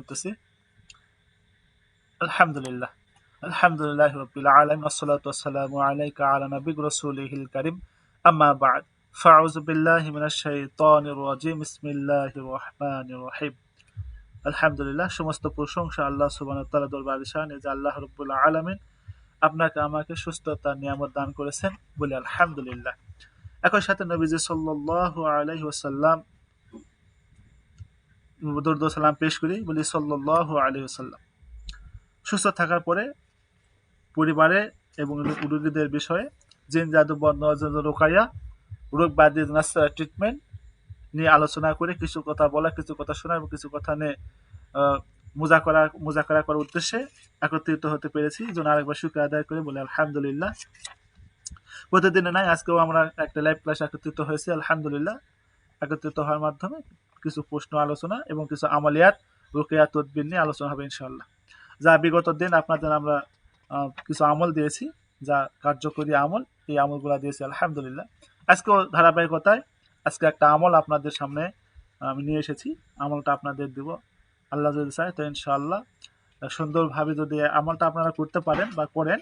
করতেছি। আলহামদুলিল্লাহ আলহামদুলিল্লাহ রাব্বিল আলামিন ওয়াসসালাতু ওয়াসসালামু আলাইকা আলা নাবিয়্যির রাসূলিল কারীম আম্মা বা'দ ফাআউযু বিল্লাহি মিনাশ শাইতানির রাজীম বিসমিল্লাহির রহমানির রহিম। আলহামদুলিল্লাহ, সমস্ত প্রশংসা আল্লাহ সুবহানাহু ওয়া তাআলার দরবারে শানে যে আল্লাহ রাব্বুল আলামিন আপনাকে আমাকে সুস্থতার নিয়ামত দান করেছেন, বলি আলহামদুলিল্লাহ। একই সাথে নবীজি সাল্লাল্লাহু আলাইহি ওয়াসাল্লাম দরুদ ও সালাম পেশ করি, বলি সাল্লাল্লাহু আলাইহি ওয়াসাল্লাম। সুস্থ থাকার পরে পরিবারে এবং রোগীদের বিষয়ে জিন জাদু বন্ধ রোকাইয়া রোগ ব্যাধি নাস্তার ট্রিটমেন্ট নিয়ে আলোচনা করে কিছু কথা বলা, কিছু কথা শোনা এবং কিছু কথা নিয়ে মুজাকারা করার উদ্দেশ্যে একত্রিত হতে পেরেছি। যেন আরেকবার শুকরিয়া আদায় করে বলে আলহামদুলিল্লাহ। প্রতিদিনে নাই, আজকেও আমরা একটা লাইভ ক্লাস একত্রিত হয়েছি আলহামদুলিল্লাহ। একত্রিত হওয়ার মাধ্যমে কিছু প্রশ্ন আলোচনা এবং কিছু আমলিয়াত রুকিয়া তদবির নিয়ে আলোচনা হবে ইনশাআল্লাহ। যা বিগত দিন আপনাদের আমরা কিছু আমল দিয়েছি, যা কার্যকরী আমল, এই আমলগুলা দিয়েছি আলহামদুলিল্লাহ। আজকেও ধারাবাহিকতায় আজকে একটা আমল আপনাদের সামনে আমি নিয়ে এসেছি। আমলটা আপনাদের দিব আল্লাহ যদি চায় তো ইনশাআল্লাহ। সুন্দরভাবে যদি আমলটা আপনারা করতে পারেন বা করেন,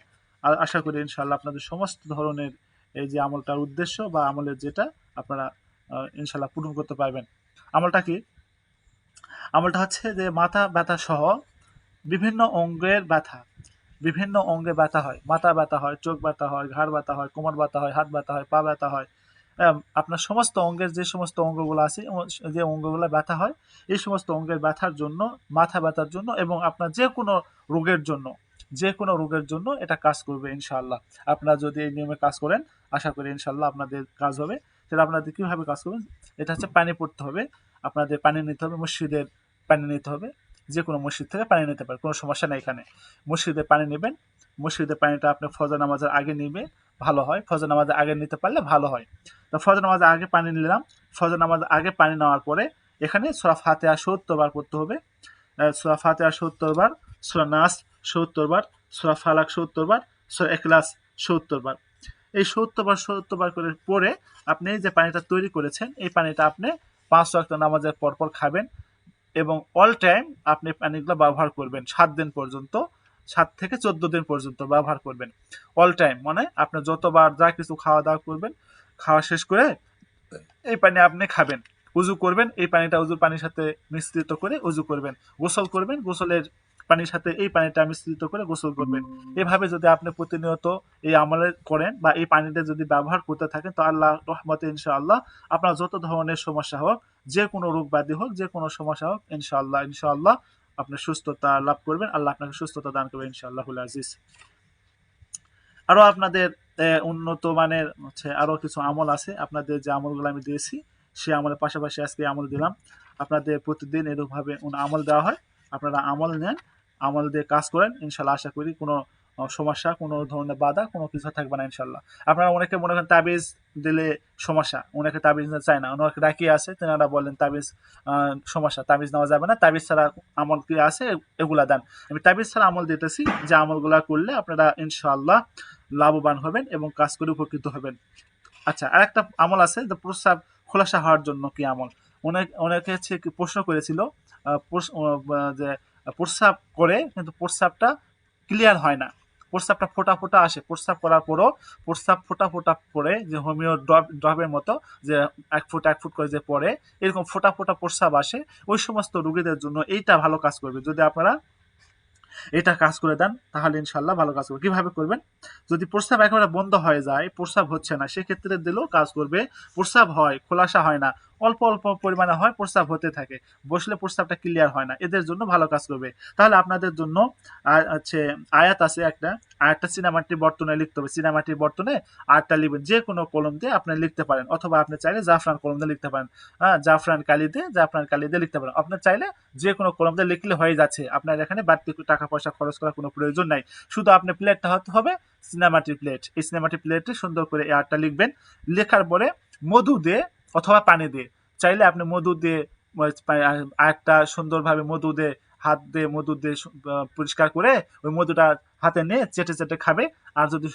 আশা করি ইনশাআল্লাহ আপনাদের সমস্ত ধরনের এই যে আমলটার উদ্দেশ্য বা আমলের যেটা আপনারা ইনশাআল্লাহ পূরণ করতে পারবেন। আমলটা কি? আমলটা হচ্ছে যে মাথা ব্যথা সহ বিভিন্ন অঙ্গের ব্যথা, বিভিন্ন অঙ্গে ব্যথা হয়, মাথা ব্যথা হয়, চোখ ব্যথা হয়, ঘাড় ব্যথা হয়, কোমর ব্যথা হয়, হাত ব্যথা হয়, পা ব্যথা হয়, আপনার সমস্ত অঙ্গের যে সমস্ত অঙ্গগুলো আছে, যে অঙ্গগুলো ব্যথা হয়, এই সমস্ত অঙ্গের ব্যথার জন্য, মাথা ব্যথার জন্য এবং আপনার যে কোনো রোগের জন্য, যে কোনো রোগের জন্য এটা কাজ করবে ইনশাআল্লাহ। আপনারা যদি এই নিয়মে কাজ করেন, আশা করি ইনশাআল্লাহ আপনাদের কাজ হবে। সেটা আপনাদের কীভাবে কাজ করবেন? এটা হচ্ছে পানি পড়তে হবে, আপনাদের পানি নিতে হবে, মসজিদের পানি নিতে হবে, যে কোনো মসজিদ থেকে পানি নিতে পারে, কোনো সমস্যা নেই এখানে। মসজিদে পানি নেবেন, মসজিদের পানিটা আপনি ফজর নামাজের আগে নিবে ভালো হয়, ফজর নামাজের আগে নিতে পারলে ভালো হয়। তো ফজর নামাজের আগে পানি নিলাম, ফজর নামাজের আগে পানি নেওয়ার পরে এখানে সূরা ফাতিহা ৭০ বার পড়তে হবে, সূরা ফাতিহা ৭০ বার, সূরা নাস ৭০ বার, সূরা ফালাক ৭০ বার, সূরা ইখলাস ৭০ বার। এই ৭০ বার করে পরে আপনি যে পানিটা তৈরি করেছেন, এই পানিটা আপনি ৫ ওয়াক্ত নামাজের পরপর খাবেন এবং অল টাইম আপনি পানিগুলো ব্যবহার করবেন ৭ দিন পর্যন্ত, ৭ থেকে ১৪ দিন পর্যন্ত ব্যবহার করবেন। অল টাইম মানে আপনি যতবার যা কিছু খাওয়া দাওয়া করবেন, খাওয়া শেষ করে এই পানি আপনি খাবেন, উজু করবেন, এই পানিটা উজুর পানির সাথে মিশ্রিত করে উজু করবেন, গোসল করবেন, গোসলের পানির সাথে এই পানিটা মিশ্রিত করে গোসল করবেন। এভাবে যদি আপনি প্রতিনিয়ত এই আমলে করেন বা এই পানিটা যদি ব্যবহার করতে থাকেন, তো আল্লাহ রহমতে ইনশাআল্লাহ আপনার যত ধরনের সমস্যা হোক, যে কোনো রোগ ব্যাধি হোক, যে কোনো সমস্যা হোক, ইনশাআল্লাহ আপনি সুস্থতা লাভ করবেন। আল্লাহ আপনাকে সুস্থতা দান করবেন ইনশাআল্লাহুল আজিজ। আরো আপনাদের উন্নত মানের হচ্ছে আরো কিছু আমল আছে, আপনাদের যে আমলগুলো আমি দিয়েছি সেই আমলের পাশাপাশি আজকে আমল দিলাম। আপনাদের প্রতিদিন এরকমভাবে আমল দেওয়া হয়, আপনারা আমল নেন, আমল দিয়ে কাজ করেন, ইনশাল্লাহ আশা করি কোনো সমস্যা, কোনো ধরনের বাধা, কোনো কিছু থাকবে না ইনশাল্লাহ। আপনারা অনেকে মনে করেন তাবিজ দিলে সমস্যা, অনেকে তাবিজ নিতে চায় না, অনেকে ডাকিয়ে আছে, তেনারা বলেন তাবিজ সমস্যা, তাবিজ নেওয়া যাবে না, তাবিজ ছাড়া আমল কি আছে এগুলা দেন। আমি তাবিজ ছাড়া আমল দিতেছি, যে আমলগুলা করলে আপনারা ইনশাআল্লাহ লাভবান হবেন এবং কাজ করে উপকৃত হবেন। আচ্ছা, আরেকটা আমল আছে যে প্রস্রাব খোলাসা হওয়ার জন্য কি আমল। অনেকে হচ্ছে প্রশ্ন করেছিল যে প্রস্রাব করে কিন্তু প্রস্রাবটা ক্লিয়ার হয় না, প্রস্রাবটা ফোটা ফোটা আসে, প্রস্রাব করার পরও প্রস্রাব ফোটা ফোটা পড়ে, যে হোমিও ড্রপের মতো যে এক ফুট করে যে পড়ে, এরকম ফোটা ফোটা প্রস্রাব আসে, ওই সমস্ত রোগীদের জন্য এইটা ভালো কাজ করবে। যদি আপনারা এটা কাজ করে দেন তাহলে ইনশাল্লাহ ভালো কাজ করবে। কিভাবে করবেন? যদি প্রস্রাব একেবারে বন্ধ হয়ে যায়, প্রস্রাব হচ্ছে না, সেক্ষেত্রে দিলেও কাজ করবে। প্রস্রাব হয়, খোলাসা হয় না, অল্প অল্প পরিমাণে হয়, প্রস্রাব হতে থাকে, বসলে প্রস্রাবটা ক্লিয়ার হয় না, এদের জন্য ভালো কাজ করবে। তাহলে আপনাদের জন্য হচ্ছে আয়াত আছে একটা, আয়াতটা সিনেমাটির বর্তনে লিখতে হবে, সিনেমাটির বর্তনে আয়াতটা লিখবেন, যে কোনো কলম দিয়ে আপনি লিখতে পারেন, অথবা আপনি চাইলে জাফরান কলম দিয়ে লিখতে পারেন, হ্যাঁ, জাফরান কালি দিয়ে লিখতে পারেন। আপনার চাইলে যে কোনো কলম দিয়ে লিখলে হয়ে যাচ্ছে, আপনার এখানে বাড়তি টাকা পয়সা খরচ করার কোনো প্রয়োজন নাই। শুধু আপনার প্লেটটা হতে হবে সিনেমাটির প্লেট, এই সিনেমাটির প্লেটে সুন্দর করে এই আর্টটা লিখবেন। লেখার পরে মধু দিয়ে অথবা পানি দিয়ে, চাইলে আপনি মধু দিয়ে আর্টটা সুন্দরভাবে মধু দিয়ে, হাত দিয়ে মধু দিয়ে পরিষ্কার করে ওই মধুটা হাতে নিয়ে চেটে চেটে খাবে। আর যদি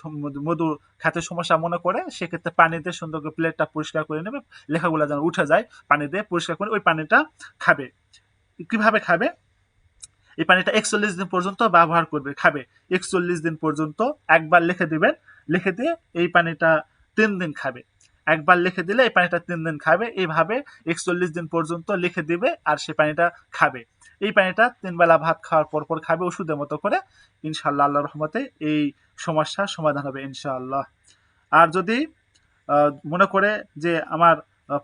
মধু খেতে সমস্যা মনে করে, সেক্ষেত্রে পানি দিয়ে সুন্দর করে প্লেটটা পরিষ্কার করে নেবে, লেখাগুলো যেন উঠে যায়, পানি দিয়ে পরিষ্কার করে ওই পানিটা খাবে। কিভাবে খাবে? এই পানিটা 41 দিন পর্যন্ত ব্যবহার করবে, খাবে। 41 দিন পর্যন্ত একবার লিখে দিবেন, লিখে দিয়ে এই পানিটা 3 দিন খাবে। একবার লিখে দিলে এই পানিটা 3 দিন খাবে। এইভাবে 41 দিন পর্যন্ত লিখে দিবে আর সেই পানিটা খাবে। এই পানিটা 3 বেলা ভাত খাওয়ার পর পর খাবে ওষুধের মতো করে। ইনশাআল্লাহ আল্লাহর রহমতে এই সমস্যার সমাধান হবে ইনশাআল্লাহ। আর যদি মনে করে যে আমার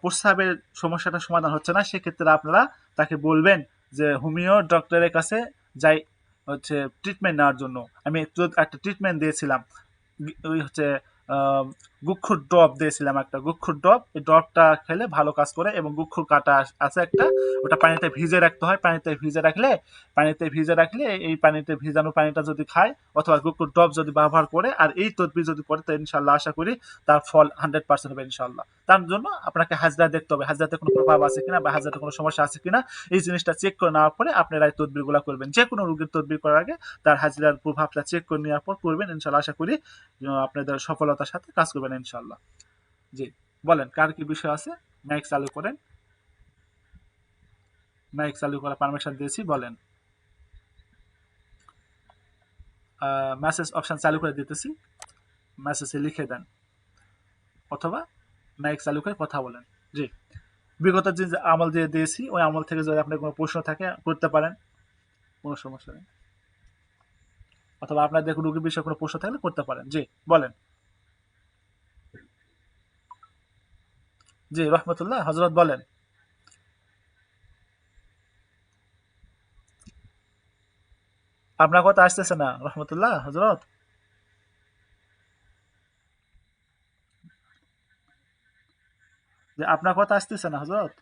প্রস্রাবের সমস্যাটা সমাধান হচ্ছে না, সেক্ষেত্রে আপনারা তাকে বলবেন যে হোমিও ডক্টরের কাছে যাই হচ্ছে ট্রিটমেন্ট নেওয়ার জন্য। আমি একটা ট্রিটমেন্ট দিয়েছিলাম, ওই হচ্ছে গুক্ষুর ড্রপ দিয়েছিলাম, একটা গুক্ষুর ড্রপ। এই ড্রপটা খেলে ভালো কাজ করে, এবং গুক্ষুর কাটা আছে একটা, ওটা পানিতে ভিজে রাখতে হয়। পানিতে ভিজে রাখলে এই পানিতে ভিজানো পানিটা যদি খায় অথবা গুক্ষুর ড্রপ যদি ব্যবহার করে আর এই তদবির যদি করে, তো ইনশাল্লাহ আশা করি তার ফল 100% হবে ইনশাল্লাহ। তার জন্য আপনাকে হাজরা দেখতে হবে, হাজরাতে কোনো প্রভাব আছে কিনা বা হাজরাতে কোনো সমস্যা আছে কিনা, এই জিনিসটা চেক করে নেওয়ার পরে আপনারা এই তদবিরগুলো করবেন। যে কোনো রোগীর তদবির করার আগে তার হাজরার প্রভাবটা চেক করে নেওয়ার পর করবেন ইনশাল্লাহ। আশা করি আপনাদের সফলতার সাথে কাজ করবেন ইনশাল্লাহ। জি, বলেন কার কি বিষয় আছে? মাইক চালু করেন, মাইক চালু করার পারমিশন দিয়েছি, বলেন। মেসেজ অপশন চালু করে দিতেছি, মেসেজে লিখে দেন অথবা মাইক চালু করে কথা বলেন। জি, বিগত যে আমল দিয়ে দিয়েছি ওই আমল থেকে যদি আপনার কোনো প্রশ্ন থাকে করতে পারেন, কোনো সমস্যা নেই। অথবা আপনাদের রোগীর বিষয়ে কোনো প্রশ্ন থাকলে করতে পারেন। জি, বলেন। জি, রহমতুল্লাহ হজরত বলেন। আপনার কথা আসতেছে না রহমতুল্লাহ হজরত। যে আপনার কথা আসতেছে না হজরত।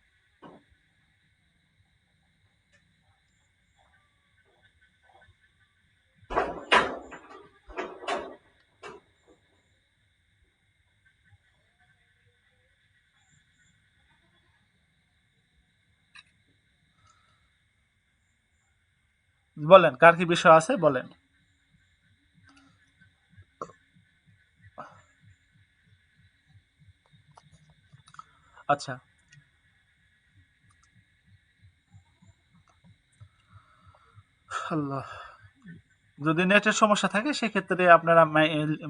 বলেন কার কি বিষয় আছে বলেন। আচ্ছা, আল্লাহ, যদি নেটের সমস্যা থাকে সেক্ষেত্রে আপনারা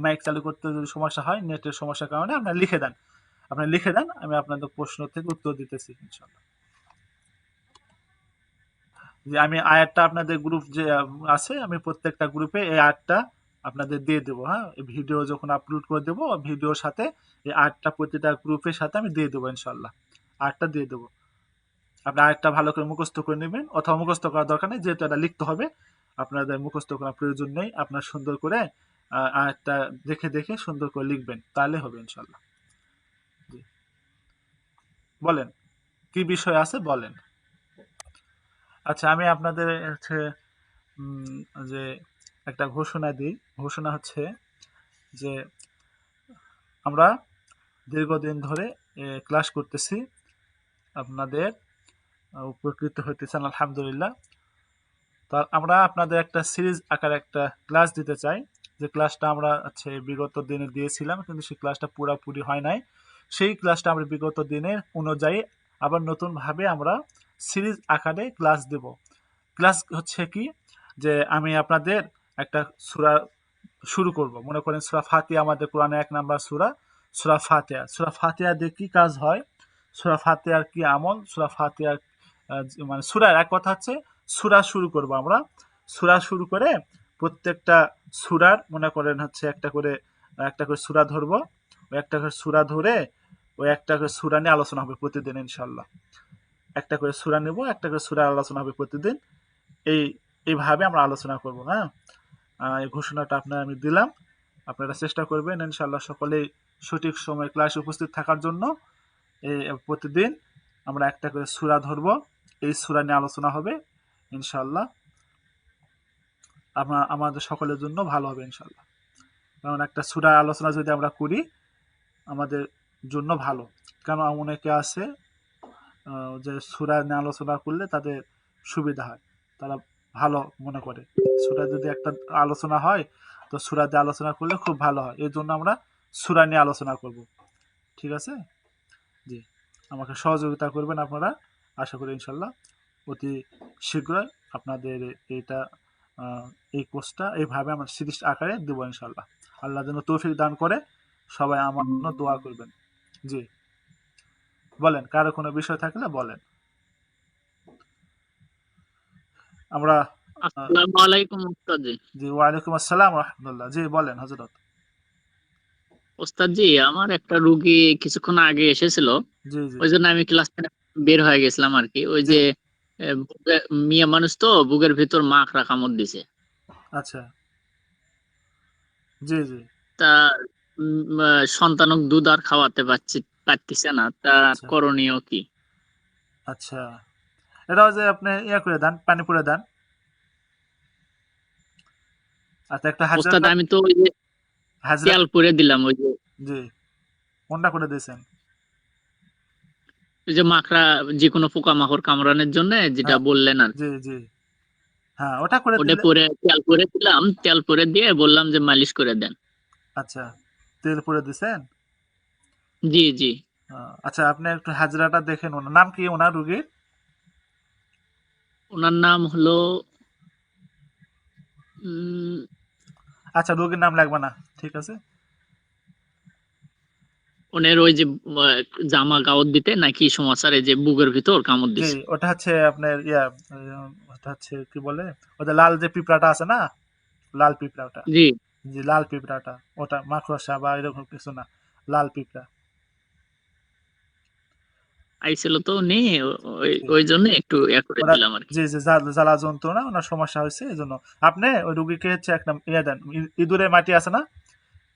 মাইক চালু করতে যদি সমস্যা হয়, নেটের সমস্যার কারণে আপনারা লিখে দেন। আপনি লিখে দেন, আমি আপনাদের প্রশ্ন থেকে উত্তর দিতেছি ইনশাল্লাহ। যে আমি আয়াতটা আপনাদের গ্রুপ যে আছে, আমি প্রত্যেকটা গ্রুপে এই আয়াতটা আপনাদের দিয়ে দেবো। হ্যাঁ, ভিডিও যখন আপলোড করে দেবো ভিডিওর সাথে এই আয়াতটা প্রতিটা গ্রুপের সাথে আমি দিয়ে দেবো ইনশাল্লাহ। আয়াতটা দিয়ে দেবো, আপনি আয়াতটা ভালো করে মুখস্থ করে নেবেন, অথবা মুখস্থ করার দরকার নেই, যেহেতু এটা লিখতে হবে আপনাদের মুখস্থ করার প্রয়োজন নেই। আপনার সুন্দর করে আয়াতটা দেখে দেখে সুন্দর করে লিখবেন, তাহলে হবে ইনশাল্লাহ। জি, বলেন কি বিষয় আছে বলেন। আচ্ছা, আমি আপনাদের হচ্ছে উম, যে একটা ঘোষণা দিই। ঘোষণা হচ্ছে যে আমরা দীর্ঘদিন ধরে ক্লাস করতেছি, আপনাদের উপকৃত হইতেছেন আলহামদুলিল্লাহ। তো আমরা আপনাদের একটা সিরিজ আকারে একটা ক্লাস দিতে চাই, যে ক্লাসটা আমরা হচ্ছে বিগত দিনে দিয়েছিলাম কিন্তু সেই ক্লাসটা পুরোপুরি হয় নাই। সেই ক্লাসটা আমরা বিগত দিনের অনুযায়ী আবার নতুনভাবে আমরা সিরিজ আকারে ক্লাস দেব। ক্লাস হচ্ছে কি, যে আমি আপনাদের একটা সূরা শুরু করব। মনে করেন সূরা ফাতিহা, আমাদের কোরআনের ১ নাম্বার সূরা, সূরা ফাতিহা। সূরা ফাতিহা দিয়ে কি কাজ হয়, সূরা ফাতিহার কি আমল, সূরা ফাতিহার মানে সূরার এক কথা হচ্ছে সূরা শুরু করব আমরা। সূরা শুরু করে প্রত্যেকটা সূরার মনে করেন হচ্ছে একটা করে সূরা ধরবো। ওই একটা করে সূরা ধরে ওই একটা করে সূরা নিয়ে আলোচনা হবে প্রতিদিন ইনশাআল্লাহ। একটা করে সূরা নেব, একটা করে সূরা আলোচনা হবে প্রতিদিন। এই এইভাবে আমরা আলোচনা করব। হ্যাঁ, এই ঘোষণাটা আপনার আমি দিলাম। আপনারা চেষ্টা করবেন ইনশাআল্লাহ সকলেই সঠিক সময়ে ক্লাসে উপস্থিত থাকার জন্য। এই প্রতিদিন আমরা একটা করে সূরা ধরব, এই সূরা নিয়ে আলোচনা হবে ইনশাআল্লাহ। আমাদের সকলের জন্য ভালো হবে ইনশাআল্লাহ। কারণ একটা সূরার আলোচনা যদি আমরা করি আমাদের জন্য ভালো। কারণ অনেকে আছে যে সূরা নিয়ে আলোচনা করলে তাদের সুবিধা হয়, তারা ভালো মনে করে। সূরা যদি একটা আলোচনা হয় তো সূরা দিয়ে আলোচনা করলে খুব ভালো হয়, এই জন্য আমরা সূরা নিয়ে আলোচনা করব। ঠিক আছে? জি, আমাকে সহযোগিতা করবেন আপনারা, আশা করি ইনশাল্লাহ অতি শীঘ্রই আপনাদের এটা এই কোর্সটা এইভাবে আমরা সিরিজ আকারে দেবো ইনশাল্লাহ। আল্লাহ যেন তৌফিক দান করে, সবাই আমার জন্য দোয়া করবেন। জি বলেন, কারো কোনো বিষয় থাকলে বলেন। আমরা আসসালামু আলাইকুম ওস্তাদ জি। জি ওয়ালাইকুম আসসালাম রহমতুল্লাহ। জি বলেন হজরত। ওস্তাদ জি, আমার একটা রুগী কিছুক্ষণ আগে এসেছিল, জি জি ওই জন্য আমি ক্লাস থেকে বের হয়ে গেছিলাম আর কি। ওই জি যে মিয়া মানুষ তো বুকের ভিতর মাকড়া কামড় দিছে। আচ্ছা জি জি তা সন্তানক দুধ আর খাওয়াতে পারতিছে না, তা আচ্ছা করণীয় কি? আচ্ছা, এটাও যে আপনি ইয়া করে দেন, পানি পুরে দেন। আচ্ছা একটা ওস্তাদ হাজরাটা, আমি তো ওই যে হাজরা, তেল করে দিলাম, ওই যে জি কোনটা করে দিয়েছেন? ওই যে মাকড়া, যে কোনো পোকামাকড় কামড়ানোর জন্য যেটা হ্যাঁ বললেন আর জি জি হ্যাঁ ওটা করে ওটা দিলে। পরে তেল করে দিলাম, তেল করে দিয়ে বললাম যে মালিশ করে দেন। আচ্ছা তেল পুরে দিছেন। জি জি। আচ্ছা আপনি একটু হাজরাটা দেখেন, ওনার নাম কি, ওনার রুগীর? ওনার নাম হলো উম, আচ্ছা রুগীর নাম লাগবে না, ঠিক আছে। ওনের ওই যে জামা গাউত দিতে নাকি সমস্যার, এই যে বুকের ভিতর কামড় জি দিছে। ওটা হচ্ছে আপনার ইয়া, ওটা হচ্ছে কি বলে, ওটা লাল যে পিঁপড়াটা আছে না, লাল পিঁপড়া ওটা। জি, জি লাল পিঁপড়াটা, ওটা মাকড়সা বা এরকম কিছু না, লাল পিঁপড়া। আইছিল তো উনি, ওই জি ওই জন্য একটু করে ওরা, দিলাম আর কি। জি জি জ্বালা যন্ত্রণা ওনার সমস্যা হয়েছে এই জন্য। আপনি ওই রুগীকে হচ্ছে একটা ইয়ে দেন, ইঁদুরের মাটি আছে না,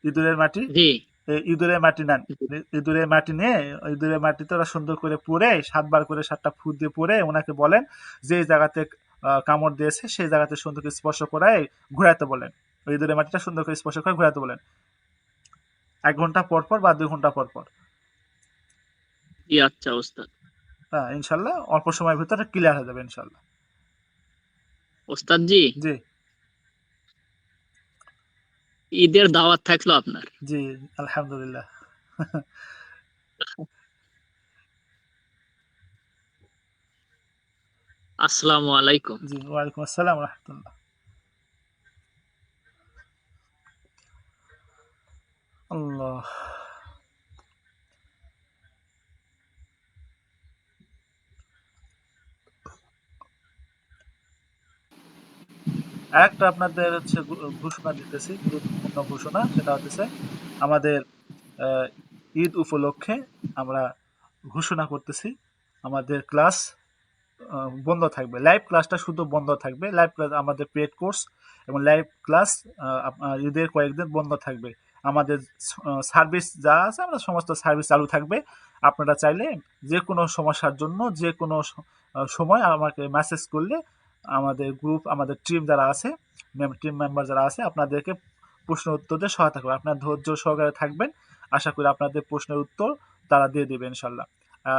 ইঁদুরের মাটি, জি এই ইঁদুরের মাটি নেন। জি। ইঁদুরের মাটি নিয়ে, ইঁদুরের মাটিতে ওরা সুন্দর করে পুড়ে, 7 বার করে 7টা ফুট দিয়ে পুড়ে ওনাকে বলেন যে জায়গাতে কামড় দিয়েছে সেই জায়গাতে সুন্দর করে স্পর্শ করায় ঘুরাতে বলেন। ওই ইঁদুরের মাটিটা সুন্দর করে স্পর্শ করে ঘুরাতে বলেন, 1 ঘন্টা পর পর বা 2 ঘন্টা পর পর। জি আচ্ছা ওস্তাদ। হ্যাঁ ইনশাল্লাহ অল্প সময়ের ভিতরে ক্লিয়ার হয়ে যাবে ইনশাল্লাহ। ওস্তাদ জি, জি ঈদের দাওয়াত থাকলো আপনার। জি আলহামদুলিল্লাহ। আসসালামু আলাইকুম। জি ওয়ালাইকুম আসসালাম রহমতুল্লাহ। আল্লাহ, একটা আপনাদের হচ্ছে ঘোষণা দিতেছি, গুরুত্বপূর্ণ ঘোষণা, সেটা হচ্ছে আমাদের আহ, ঈদ উপলক্ষে আমরা ঘোষণা করতেছি আমাদের ক্লাস বন্ধ থাকবে, লাইভ ক্লাসটা শুধু বন্ধ থাকবে। লাইভ ক্লাস আমাদের পেড কোর্স এবং লাইভ ক্লাস ঈদের কয়েকদিন বন্ধ থাকবে। আমাদের সার্ভিস যা আছে আমরা সমস্ত সার্ভিস চালু থাকবে। আপনারা চাইলে যে কোনো সমস্যার জন্য যে কোনো সময় আমাকে মেসেজ করলে আমাদের গ্রুপ, আমাদের টিম যারা আছে, টিম মেম্বার যারা আছে আপনাদেরকে প্রশ্ন উত্তর দিয়ে সহায়তা করবে। আপনার ধৈর্য সহকারে থাকবেন, আশা করি আপনাদের প্রশ্নের উত্তর তারা দিয়ে দেবে ইনশাল্লাহ।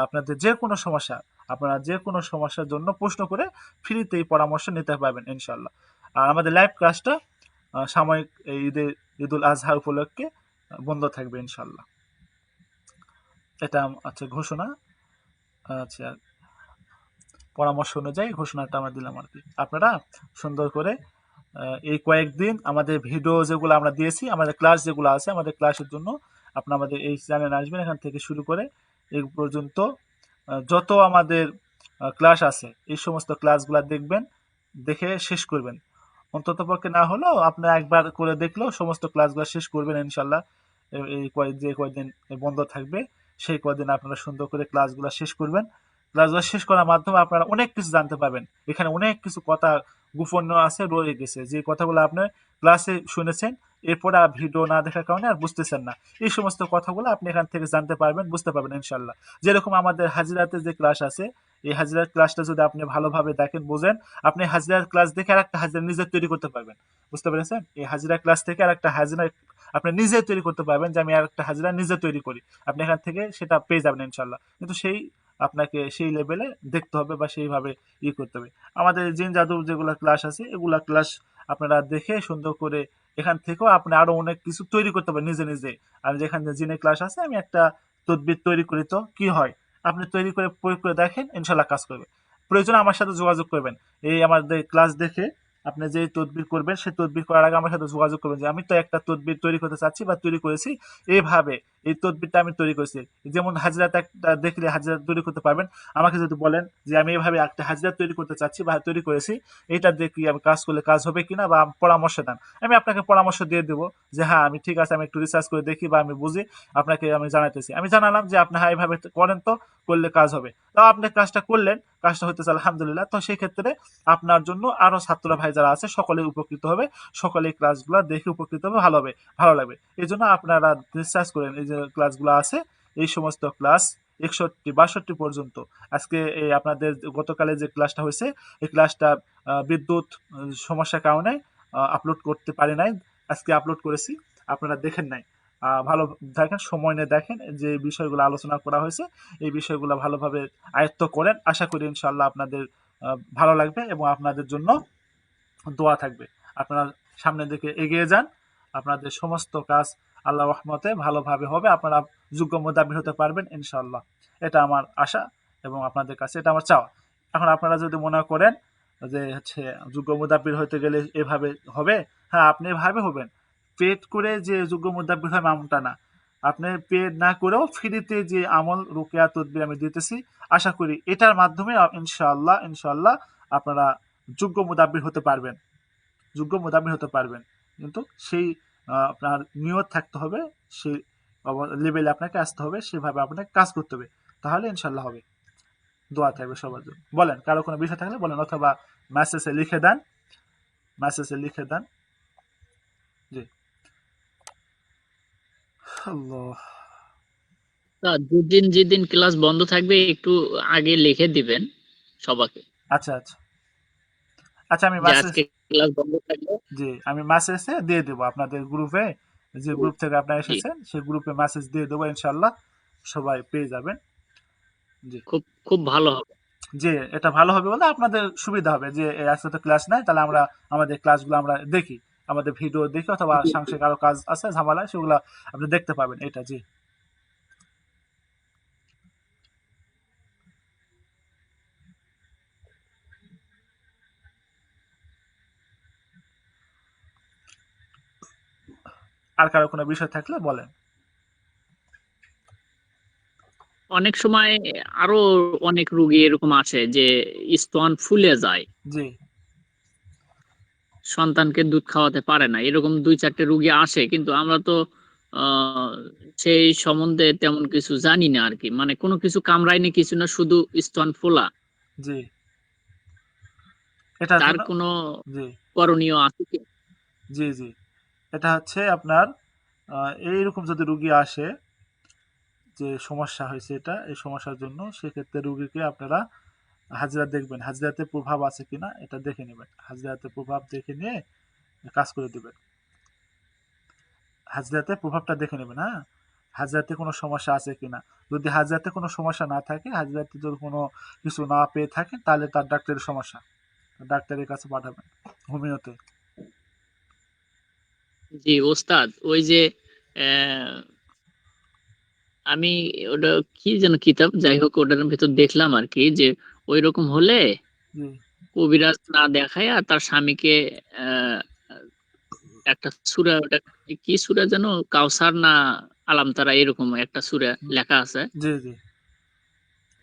আপনাদের যে কোনো সমস্যা, আপনারা যে কোনো সমস্যার জন্য প্রশ্ন করে ফ্রিতেই পরামর্শ নিতে পারবেন ইনশাল্লাহ। আর আমাদের লাইভ ক্লাসটা সাময়িক এই ঈদুল আজহা উপলক্ষে বন্ধ থাকবে ইনশাল্লাহ। এটা আচ্ছা ঘোষণা, আচ্ছা পরামর্শ অনুযায়ী ঘোষণাটা আমরা দিলাম আর কি। আপনারা সুন্দর করে এই কয়েকদিন আমাদের ভিডিও যেগুলো আমরা দিয়েছি, আমাদের ক্লাস যেগুলো আছে, আমাদের ক্লাসের জন্য আপনারা আমাদের এই চ্যানেলে আসবেন। এখান থেকে শুরু করে এই পর্যন্ত যত আমাদের ক্লাস আছে এই সমস্ত ক্লাসগুলো দেখবেন, দেখে শেষ করবেন। অন্তত পক্ষে না হলেও আপনি একবার করে দেখলেও সমস্ত ক্লাসগুলো শেষ করবেন ইনশাল্লাহ। এই যে কয়েকদিন বন্ধ থাকবে সেই কয়েকদিন আপনারা সুন্দর করে ক্লাসগুলো শেষ করবেন। ক্লাসগুলো শেষ করার মাধ্যমে আপনারা অনেক কিছু জানতে পারবেন। এখানে অনেক কিছু কথা গোপনীয় আছে, রয়ে গেছে, যে কথাগুলো আপনি ক্লাসে শুনেছেন, এরপরে আর ভিডিও না দেখার কারণে আর বুঝতেছেন না। এই সমস্ত কথাগুলো আপনি এখান থেকে জানতে পারবেন, বুঝতে পারবেন ইনশাল্লাহ। যেরকম আমাদের হাজিরাতে যে ক্লাস আছে, এই হাজিরার ক্লাসটা যদি আপনি ভালোভাবে দেখেন, বোঝেন, আপনি হাজিরার ক্লাস দেখে আর একটা হাজিরা নিজে তৈরি করতে পারবেন। বুঝতে পেরেছেন? এই হাজিরা ক্লাস থেকে আর একটা হাজিরা আপনি নিজে তৈরি করতে পারবেন, যে আমি আর একটা হাজিরা নিজে তৈরি করি। আপনি এখান থেকে সেটা পেয়ে যাবেন ইনশাল্লাহ। কিন্তু সেই আপনাকে সেই লেভেলে দেখতে হবে বা সেইভাবে করতে হবে। আমাদের জিন জাদুর যেগুলো ক্লাস আছে এগুলা ক্লাস আপনারা দেখে সুন্দর করে এখান থেকেও আপনি আরো অনেক কিছু তৈরি করতে পারেন নিজে নিজে। আর যেখানে জিনের ক্লাস আছে, আমি একটা তদবির তৈরি করি, তো কি হয়, আপনি তৈরি করে প্রয়োগ করে দেখেন, ইনশাল্লাহ কাজ করবে। প্রয়োজনে আমার সাথে যোগাযোগ করবেন। এই আমাদের ক্লাস দেখে আপনি যে তদবির করবেন, সেই তদবির করার আগে আমার সাথে যোগাযোগ করবেন যে আমি তো একটা তদবির তৈরি করতে চাচ্ছি বা তৈরি করেছি এইভাবে, এই তদবিরটা আমি তৈরি করেছি। যেমন হাজরাত একটা দেখলে হাজরাত তৈরি করতে পারবেন, আমাকে যদি বলেন যে আমি এইভাবে একটা হাজরাত তৈরি করতে চাচ্ছি বা তৈরি করেছি, এটা দেখি আমি কাজ করলে কাজ হবে কিনা, বা পরামর্শ দেন, আমি আপনাকে পরামর্শ দিয়ে দেবো যে হ্যাঁ আমি ঠিক আছে, আমি একটু রিসার্চ করে দেখি বা আমি বুঝি, আপনাকে আমি জানাইতেছি। আমি জানালাম যে আপনি হ্যাঁ এইভাবে করেন, তো করলে কাজ হবে। তাও আপনি কাজটা করলেন, কাজটা হইতেছে আলহামদুলিল্লাহ। তো সেই ক্ষেত্রে আপনার জন্য আরো ছাত্ররা ভাই যারা আছে সকলে উপকৃত হবে, সকলে এই ক্লাসগুলো দেখে উপকৃত হবে, ভালো হবে, ভালো লাগবে। এই জন্য আপনারা রিসার্চ করেন, এই যে ক্লাসগুলো আছে, এই সমস্ত ক্লাস 61-62 পর্যন্ত। আজকে এই আপনাদের গতকালে যে ক্লাসটা হয়েছে, এই ক্লাসটা বিদ্যুৎ সমস্যার কারণে আপলোড করতে পারি নাই, আজকে আপলোড করেছি, আপনারা দেখেন নাই। ভালো দেখেন, সময় নিয়ে দেখেন যে বিষয়গুলো আলোচনা করা হয়েছে, এই বিষয়গুলো ভালোভাবে আয়ত্ত করেন। আশা করি ইনশাল্লাহ আপনাদের ভালো লাগবে এবং আপনাদের জন্য দোয়া থাকবে। আপনারা সামনের দিকে এগিয়ে যান, আপনাদের সমস্ত কাজ আল্লাহ রহমতে ভালোভাবে হবে, আপনারা যোগ্য মোতাবিক হতে পারবেন ইনশাল্লাহ। এটা আমার আশা এবং আপনাদের কাছে এটা আমার চাওয়া। এখন আপনারা যদি মনে করেন যে হচ্ছে যোগ্য মুদাব্বির হতে গেলে এভাবে হবে, হ্যাঁ আপনি এভাবে হবেন। পেড করে যে যোগ্য মুদাব্বির হবে এমনটা না, আপনি পেড না করেও ফ্রিতে যে আমল রুকিয়া তদবির আমি দিতেছি, আশা করি এটার মাধ্যমে ইনশাআল্লাহ ইনশাআল্লাহ আপনারা যোগ্য মুদাব্বির হতে পারবেন, যোগ্য মুদাব্বির হতে পারবেন। কিন্তু সেই আপনার নিয়ত থাকতে হবে, সেই লেভেলে আপনাকে আসতে হবে, সেভাবে আপনাকে কাজ করতে হবে, তাহলে ইনশাল্লাহ হবে। দোয়া থাকবে সবার জন্য। বলেন, কারো কোনো বিষয় থাকলে বলেন, অথবা মেসেজে লিখে দেন, মেসেজে লিখে দেন। জি। আল্লাহ। তা যেদিন যেদিন ক্লাস বন্ধ থাকবে একটু আগে লিখে দিবেন সবাইকে, আচ্ছা আচ্ছা আচ্ছা, আমি যে মেসেজ, আজকে ক্লাস বন্ধ থাকবে। জি আমি মেসেজে দিয়ে দেবো আপনাদের গ্রুপে, যে গ্রুপ থেকে আপনারা জি, এসেছেন সেই গ্রুপে মেসেজ দিয়ে দেবো ইনশাল্লাহ, সবাই পেয়ে যাবেন। জি। খুব খুব ভালো হবে। যে এটা ভালো হবে বলে আপনাদের সুবিধা হবে যে আজকে তো ক্লাস নাই, তাহলে আমরা আমাদের ক্লাসগুলো আমরা দেখি, আমাদের ভিডিও দেখি, অথবা জি, জি। সাংসারিক আরো কাজ আছে ঝামেলা, সেগুলো আপনি দেখতে পাবেন, এটা। জি। আর কারো কোনো বিষয় থাকলে বলেন। অনেক সময় আরো অনেক রোগী এরকম আছে যে স্তন ফুলে যায়, জি সন্তানকে দুধ খাওয়াতে পারে না, এরকম 2-4টে রোগী আসে, কিন্তু আমরা তো আহ সেই সম্বন্ধে তেমন কিছু জানি না আর কি, মানে কোনো কিছু কামড়ায়নি কিছু না, শুধু স্তন ফোলা। জি এটার তার জন্য, কোনো জি করণীয় আছে কি? জি জি এটা হচ্ছে আপনার এইরকম যদি রুগী আসে যে সমস্যা হয়েছে, এটা এই সমস্যার জন্য, সেক্ষেত্রে রুগীকে আপনারা হাজরা দেখবেন, হাজরাতে প্রভাব আছে কিনা এটা দেখে নেবেন, হাজরাতে প্রভাব দেখে নিয়ে কাজ করে দিবেন। হাজরাতে প্রভাবটা দেখে নেবেন, হ্যাঁ, হাজরাতে কোনো সমস্যা আছে কিনা। যদি হাজরাতে কোনো সমস্যা না থাকে, হাজরাতে যদি কোনো কিছু না পেয়ে থাকেন, তাহলে তার ডাক্তারের সমস্যা, ডাক্তারের কাছে পাঠাবেন, হোমিওতে। জি ওস্তাদ, ওই যে আহ, আমি ওটা কি যেন কিতাব, যাই হোক ওটার ভিতর দেখলাম আর কি, যে ওই রকম হলে জি কবিরাজ না দেখায়া তার স্বামীকে আহ একটা সূরা, ওটা কি সূরা যেন, কাউসার না আলাম তারা, এরকম একটা সূরা লেখা আছে, জি জি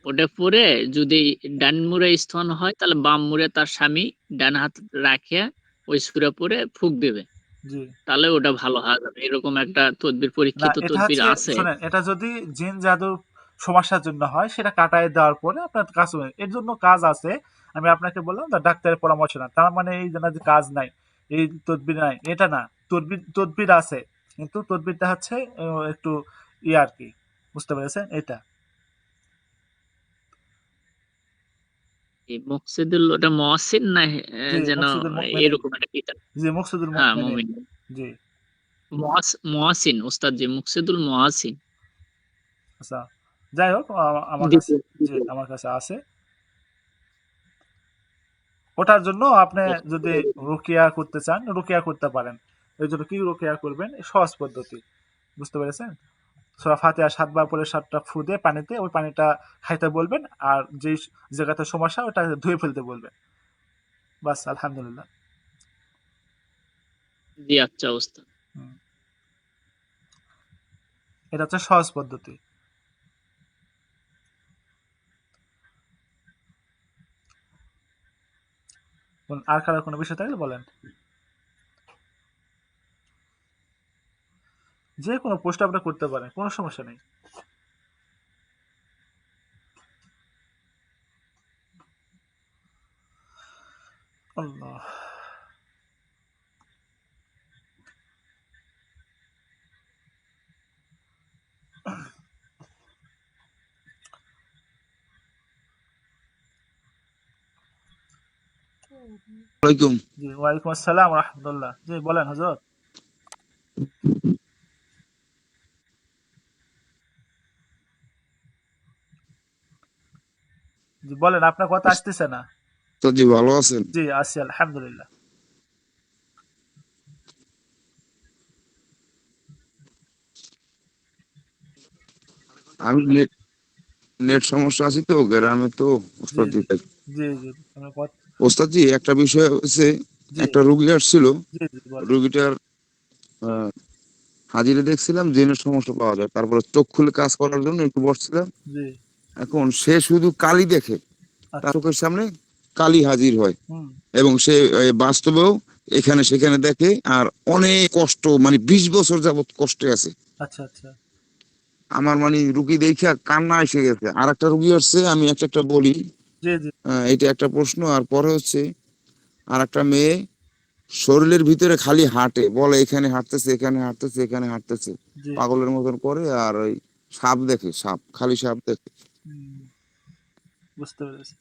ওটা পরে যদি ডান মুড়ে স্তন হয় তাহলে বাম মুড়ে তার স্বামী ডান হাত রাখিয়া ওই সূরা পরে ফুঁক দেবে, জি তাহলে ওটা ভালো হয়ে যাবে। এরকম একটা তদবির, না, পরীক্ষিত এটা তদবির হচ্ছে, আছে। শোনেন, এটা যদি জিন জাদুর সমস্যার জন্য হয়, সেটা কাটায় দেওয়ার পরে আপনার কাজ হবে, এর জন্য কাজ আছে। আমি আপনাকে বললাম না, ডাক্তারের পরামর্শ না, তার মানে এই যে না যে কাজ নাই, এই তদবির নাই, এটা না। তদবির তদবির আছে, কিন্তু তদবিরটা হচ্ছে একটু ইয়ে আর কি, বুঝতে পেরেছেন এটা। এই মুকসিদুল, ওটা মহসিন না জি যেন, মুকসিদুল মুমিনিন, এরকম একটা কিতাব। জি মুকসিদুল হ্যাঁ মুমিনিন। মুমিন, জি। মহসিন ওস্তাদ, জি মুকসিদুল মহসিন। আচ্ছা, যাই হোক, আমার কাছে, দ্বিতীয় জি দ্বিতীয়। আমার কাছে আছে। ওটার জন্য আপনি যদি রুকিয়া করতে চান, রুকিয়া করতে পারেন। এর জন্য কি রুকিয়া করবেন, সহজ পদ্ধতি, বুঝতে পেরেছেন। সূরা ফাতিহা ৭ বার পরে ৭টা ফু দিয়ে পানিতে ওই পানিটা খাইতে বলবেন, আর যেই জায়গাতে সমস্যা ওটা ধুয়ে ফেলতে বলবেন। বাস, আলহামদুলিল্লাহ। জি, আচ্ছা ওস্তাদ। হুম। এটা হচ্ছে সহজ পদ্ধতি। আর কারো কোনো বিষয় থাকলে বলেন। যে কোনো প্রশ্ন আপনারা করতে পারেন, কোনো সমস্যা নেই। আল্লাহ। ওয়ালাইকুম। জি, ওয়ালাইকুম আসসালাম ওয়া রাহমাতুল্লাহ। জি, বলেন হযরত। জি, বলেন, আপনার কথা আসতেছে না। তো জি, ভালো আছেন? জি, আছি আলহামদুলিল্লাহ। আমি নেট নেট সমস্যা আছে তো গ্রামে তো। জি, ওস্তাদ জি, জি, জি, জি, আপনার কথা। ওস্তাদ জি, একটা বিষয় হচ্ছে, জি, একটা রুগী আসছিল। জি, জি, বলেন। রুগীটার আহ, হাজিরে দেখছিলাম জেনের সমস্যা পাওয়া যায়, তারপরে চোখ খুলে কাজ করার জন্য একটু বসছিলাম। জি, এখন সে শুধু কালি দেখে, তার আচ্ছা। চোখের সামনে কালি হাজির হয়, হুম, এবং সে বাস্তবেও এখানে সেখানে দেখে। আর অনেক কষ্ট, মানে 20 বছর যাবত কষ্টে আছে। আচ্ছা, আচ্ছা। আমার মানে রুগী দেখে কান্না এসে গেছে। আর একটা রুগী আসছে, আমি একটা একটা বলি। জি, জি, এটা একটা প্রশ্ন। আর পরে হচ্ছে, আর একটা মেয়ে শরীরের ভিতরে খালি হাঁটে, বলে এখানে হাঁটতেছে, এখানে হাঁটতেছে, এখানে হাঁটতেছে, জি। পাগলের মতন করে। আর ওই সাপ দেখে, সাপ, খালি সাপ দেখে। হুম, বুঝতে পেরেছি।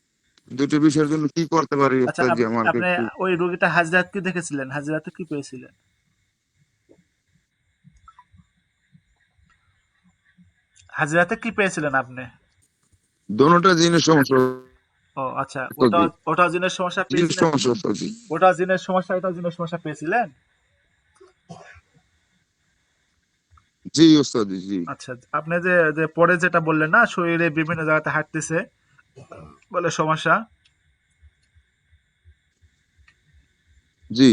দুটো বিষয়ের জন্য কি করতে পারি আচ্ছা, ওস্তাদ জি, আমাকে আপনি একটু। ওই রোগীটা হাজরাত কি দেখেছিলেন? হাজরাতে কি পেয়েছিলেন? হাজরাতে কি পেয়েছিলেন আপনি? দোনোটা জিনিস সমস্যা ও আচ্ছা, ওস্তাদ জি। ওটাও জিনের সমস্যা জিনিস পেয়েছিলেন? সমস্যা ওস্তাদ জি। ওটাও জিনের সমস্যা, এটাও জিনের সমস্যা পেয়েছিলেন? জি ওস্তাদ জি, জি। আচ্ছা, আপনি যে যে পরে যেটা বললেন না, শরীরে বিভিন্ন জায়গাতে হাঁটতেছে বলে সমস্যা, জি,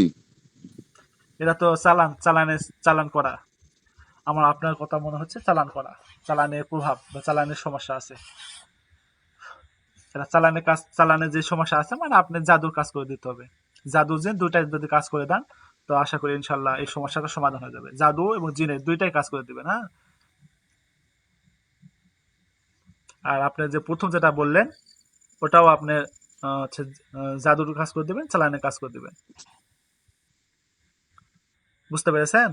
এটা তো চালান করা। আমার আপনার কথা মনে হচ্ছে চালান করা, চালানের প্রভাব বা চালানের সমস্যা আছে। এটা চালানের যে সমস্যা আছে, মানে আপনি জাদুর কাজ করে দিতে হবে। জাদু জিন দুইটাই যদি কাজ করে দেন, তো আশা করি ইনশাল্লাহ এই সমস্যাটা সমাধান হয়ে যাবে। জাদু এবং জিনের দুইটাই কাজ করে দিবেন, হ্যাঁ। আর আপনি যে প্রথম যেটা বললেন, ওটাও আপনি হচ্ছে জাদুর কাজ করে দিবেন, চালানের কাজ করে দিবেন। বুঝতে পেরেছেন?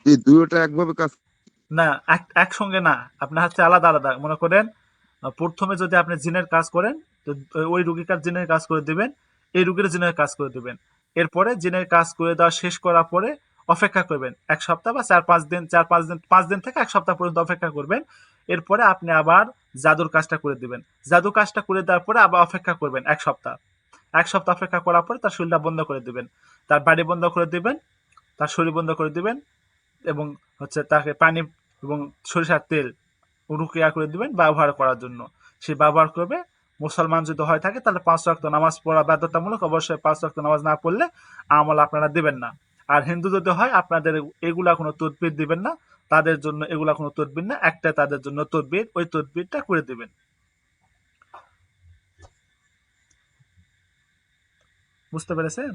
জি, দুটোটা একভাবে কাজ। না, একসঙ্গে না। আপনার হচ্ছে আলাদা আলাদা। মনে করেন, প্রথমে যদি আপনি জিনের কাজ করেন, তো ওই রুগীকার জিনের কাজ করে দিবেন, এই রুগীর জিনের কাজ করে দিবেন। এরপরে জিনের কাজ করে দেওয়া শেষ করার পরে অপেক্ষা করবেন ১ সপ্তাহ বা ৪-৫ দিন, ৪-৫ দিন, ৫ দিন থেকে ১ সপ্তাহ পর্যন্ত অপেক্ষা করবেন। এরপরে আপনি আবার জাদুর কাজটা করে দিবেন। জাদু কাজটা করে দেওয়ার পরে আবার অপেক্ষা করবেন ১ সপ্তাহ। ১ সপ্তাহ অপেক্ষা করার পরে তার শরীরটা বন্ধ করে দিবেন, তার বাড়ি বন্ধ করে দিবেন, তার শরীর বন্ধ করে দিবেন, এবং হচ্ছে তাকে পানি এবং সরিষার তেল রুকিয়া করে দিবেন ব্যবহার করার জন্য। সে ব্যবহার করবে। মুসলমান যদি হয়ে থাকে তাহলে ৫ ওয়াক্ত নামাজ পড়া বাধ্যতামূলক। অবশ্যই ৫ ওয়াক্ত নামাজ না পড়লে আমল আপনারা দিবেন না। আর হিন্দু যদি হয়, আপনাদের এগুলা কোনো তদবির দিবেন না। তাদের জন্য এগুলা কোনো তদবির না, একটা তাদের জন্য তদবির, ওই তদবিরটা করে দিবেন। বুঝতে পেরেছেন?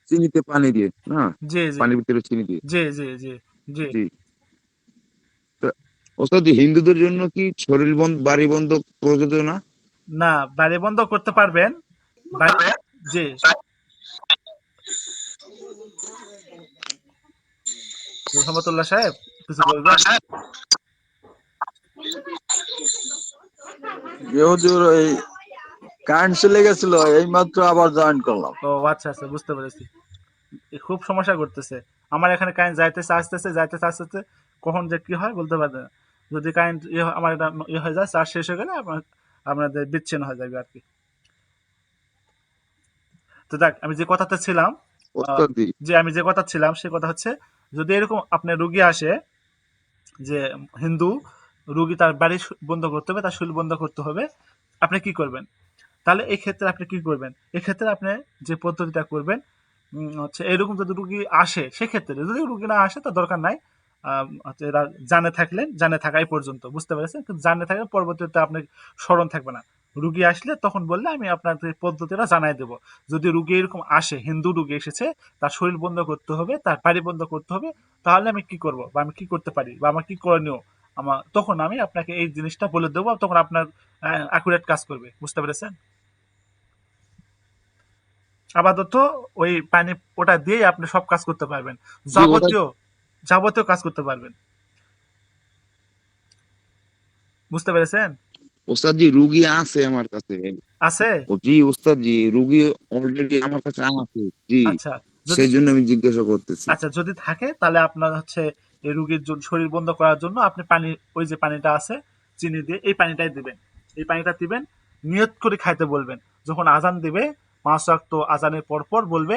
চিনিতে পানি দিয়ে না, জি, জি, পানির ভিতরে চিনি দিয়ে। জি, জি, জি, জি। জি। তা ওস্তাদ জি, হিন্দুদের জন্য কি শরীর বন্ধ, বাড়ি বন্ধ প্রযোজ্য না? না, বাড়ি বন্ধ করতে পারবেন। বাড়ি, জি। রহমতুল্লাহ সাহেব, কিছু বলবেন? হুজুর, ওই কারেন্ট চলে গেছিল, এই মাত্র আবার জয়েন করলাম। ও আচ্ছা, আচ্ছা, বুঝতে পেরেছি। খুব সমস্যা করতেছে। আমার এখানে কারেন্ট যাইতেছে আসতেছে, যাইতেছে আসতেছে, কখন যে কি হয় বলতে পারবে না। যদি কারেন্ট আমার এটা হয়ে যায়, চার্জ শেষ হয়ে গেলে আপনাদের বিচ্ছিন্ন হয়ে যাবে আর কি। তো দেখ, আমি যে কথাতে ছিলাম, ওস্তাদ জি, আমি যে কথা ছিলাম সে কথা হচ্ছে, যদি এরকম আপনার রুগী আসে যে হিন্দু রুগী, তার বাড়ি বন্ধ করতে হবে, তার শরীর বন্ধ করতে হবে, আপনি কি করবেন? তাহলে এই ক্ষেত্রে আপনি কি করবেন? এক্ষেত্রে আপনি যে পদ্ধতিটা করবেন হচ্ছে, এরকম যদি রুগী আসে সেক্ষেত্রে, যদি রুগী না আসে তার দরকার নাই, হচ্ছে এরা জানে থাকলেন, জানে থাকাই পর্যন্ত, বুঝতে পেরেছেন? কিন্তু জানে থাকলে পরবর্তীতে আপনার স্মরণ থাকবে না। রুগী আসলে তখন বললে আমি আপনাকে পদ্ধতিটা জানাই দেব। যদি রুগী এরকম আসে, হিন্দু রুগী এসেছে, তার শরীর বন্ধ করতে হবে, তার বাড়ি বন্ধ করতে হবে, তাহলে আমি কি করব, বা আমি কি করতে পারি, বা আমার কি করণীয়, তখন আমি আপনাকে এই জিনিসটা বলে দেবো, তখন আপনার অ্যাকুরেট কাজ করবে, বুঝতে পেরেছেন? আপাতত ওই পানি ওটা দিয়েই আপনি সব কাজ করতে পারবেন, জি ওটা যাবতীয় যাবতীয় কাজ করতে পারবেন, বুঝতে পেরেছেন? ওস্তাদ জি, রুগী আছে আমার কাছে। আছে? ও জি ওস্তাদ জি, রুগী অলরেডি আমার কাছে আছে। জি, আচ্ছা, যদি সেই জন্য আমি জিজ্ঞাসা করতেছি। যদি থাকে তাহলে আপনার হচ্ছে এই রুগীর শরীর বন্ধ করার জন্য আপনি পানি, ওই যে পানিটা আছে চিনি দিয়ে, এই পানিটাই দিবেন। এই পানিটা দিবেন, নিয়ত করে খাইতে বলবেন। যখন আজান দিবে, 5 ওয়াক্ত আজানের পর পর বলবে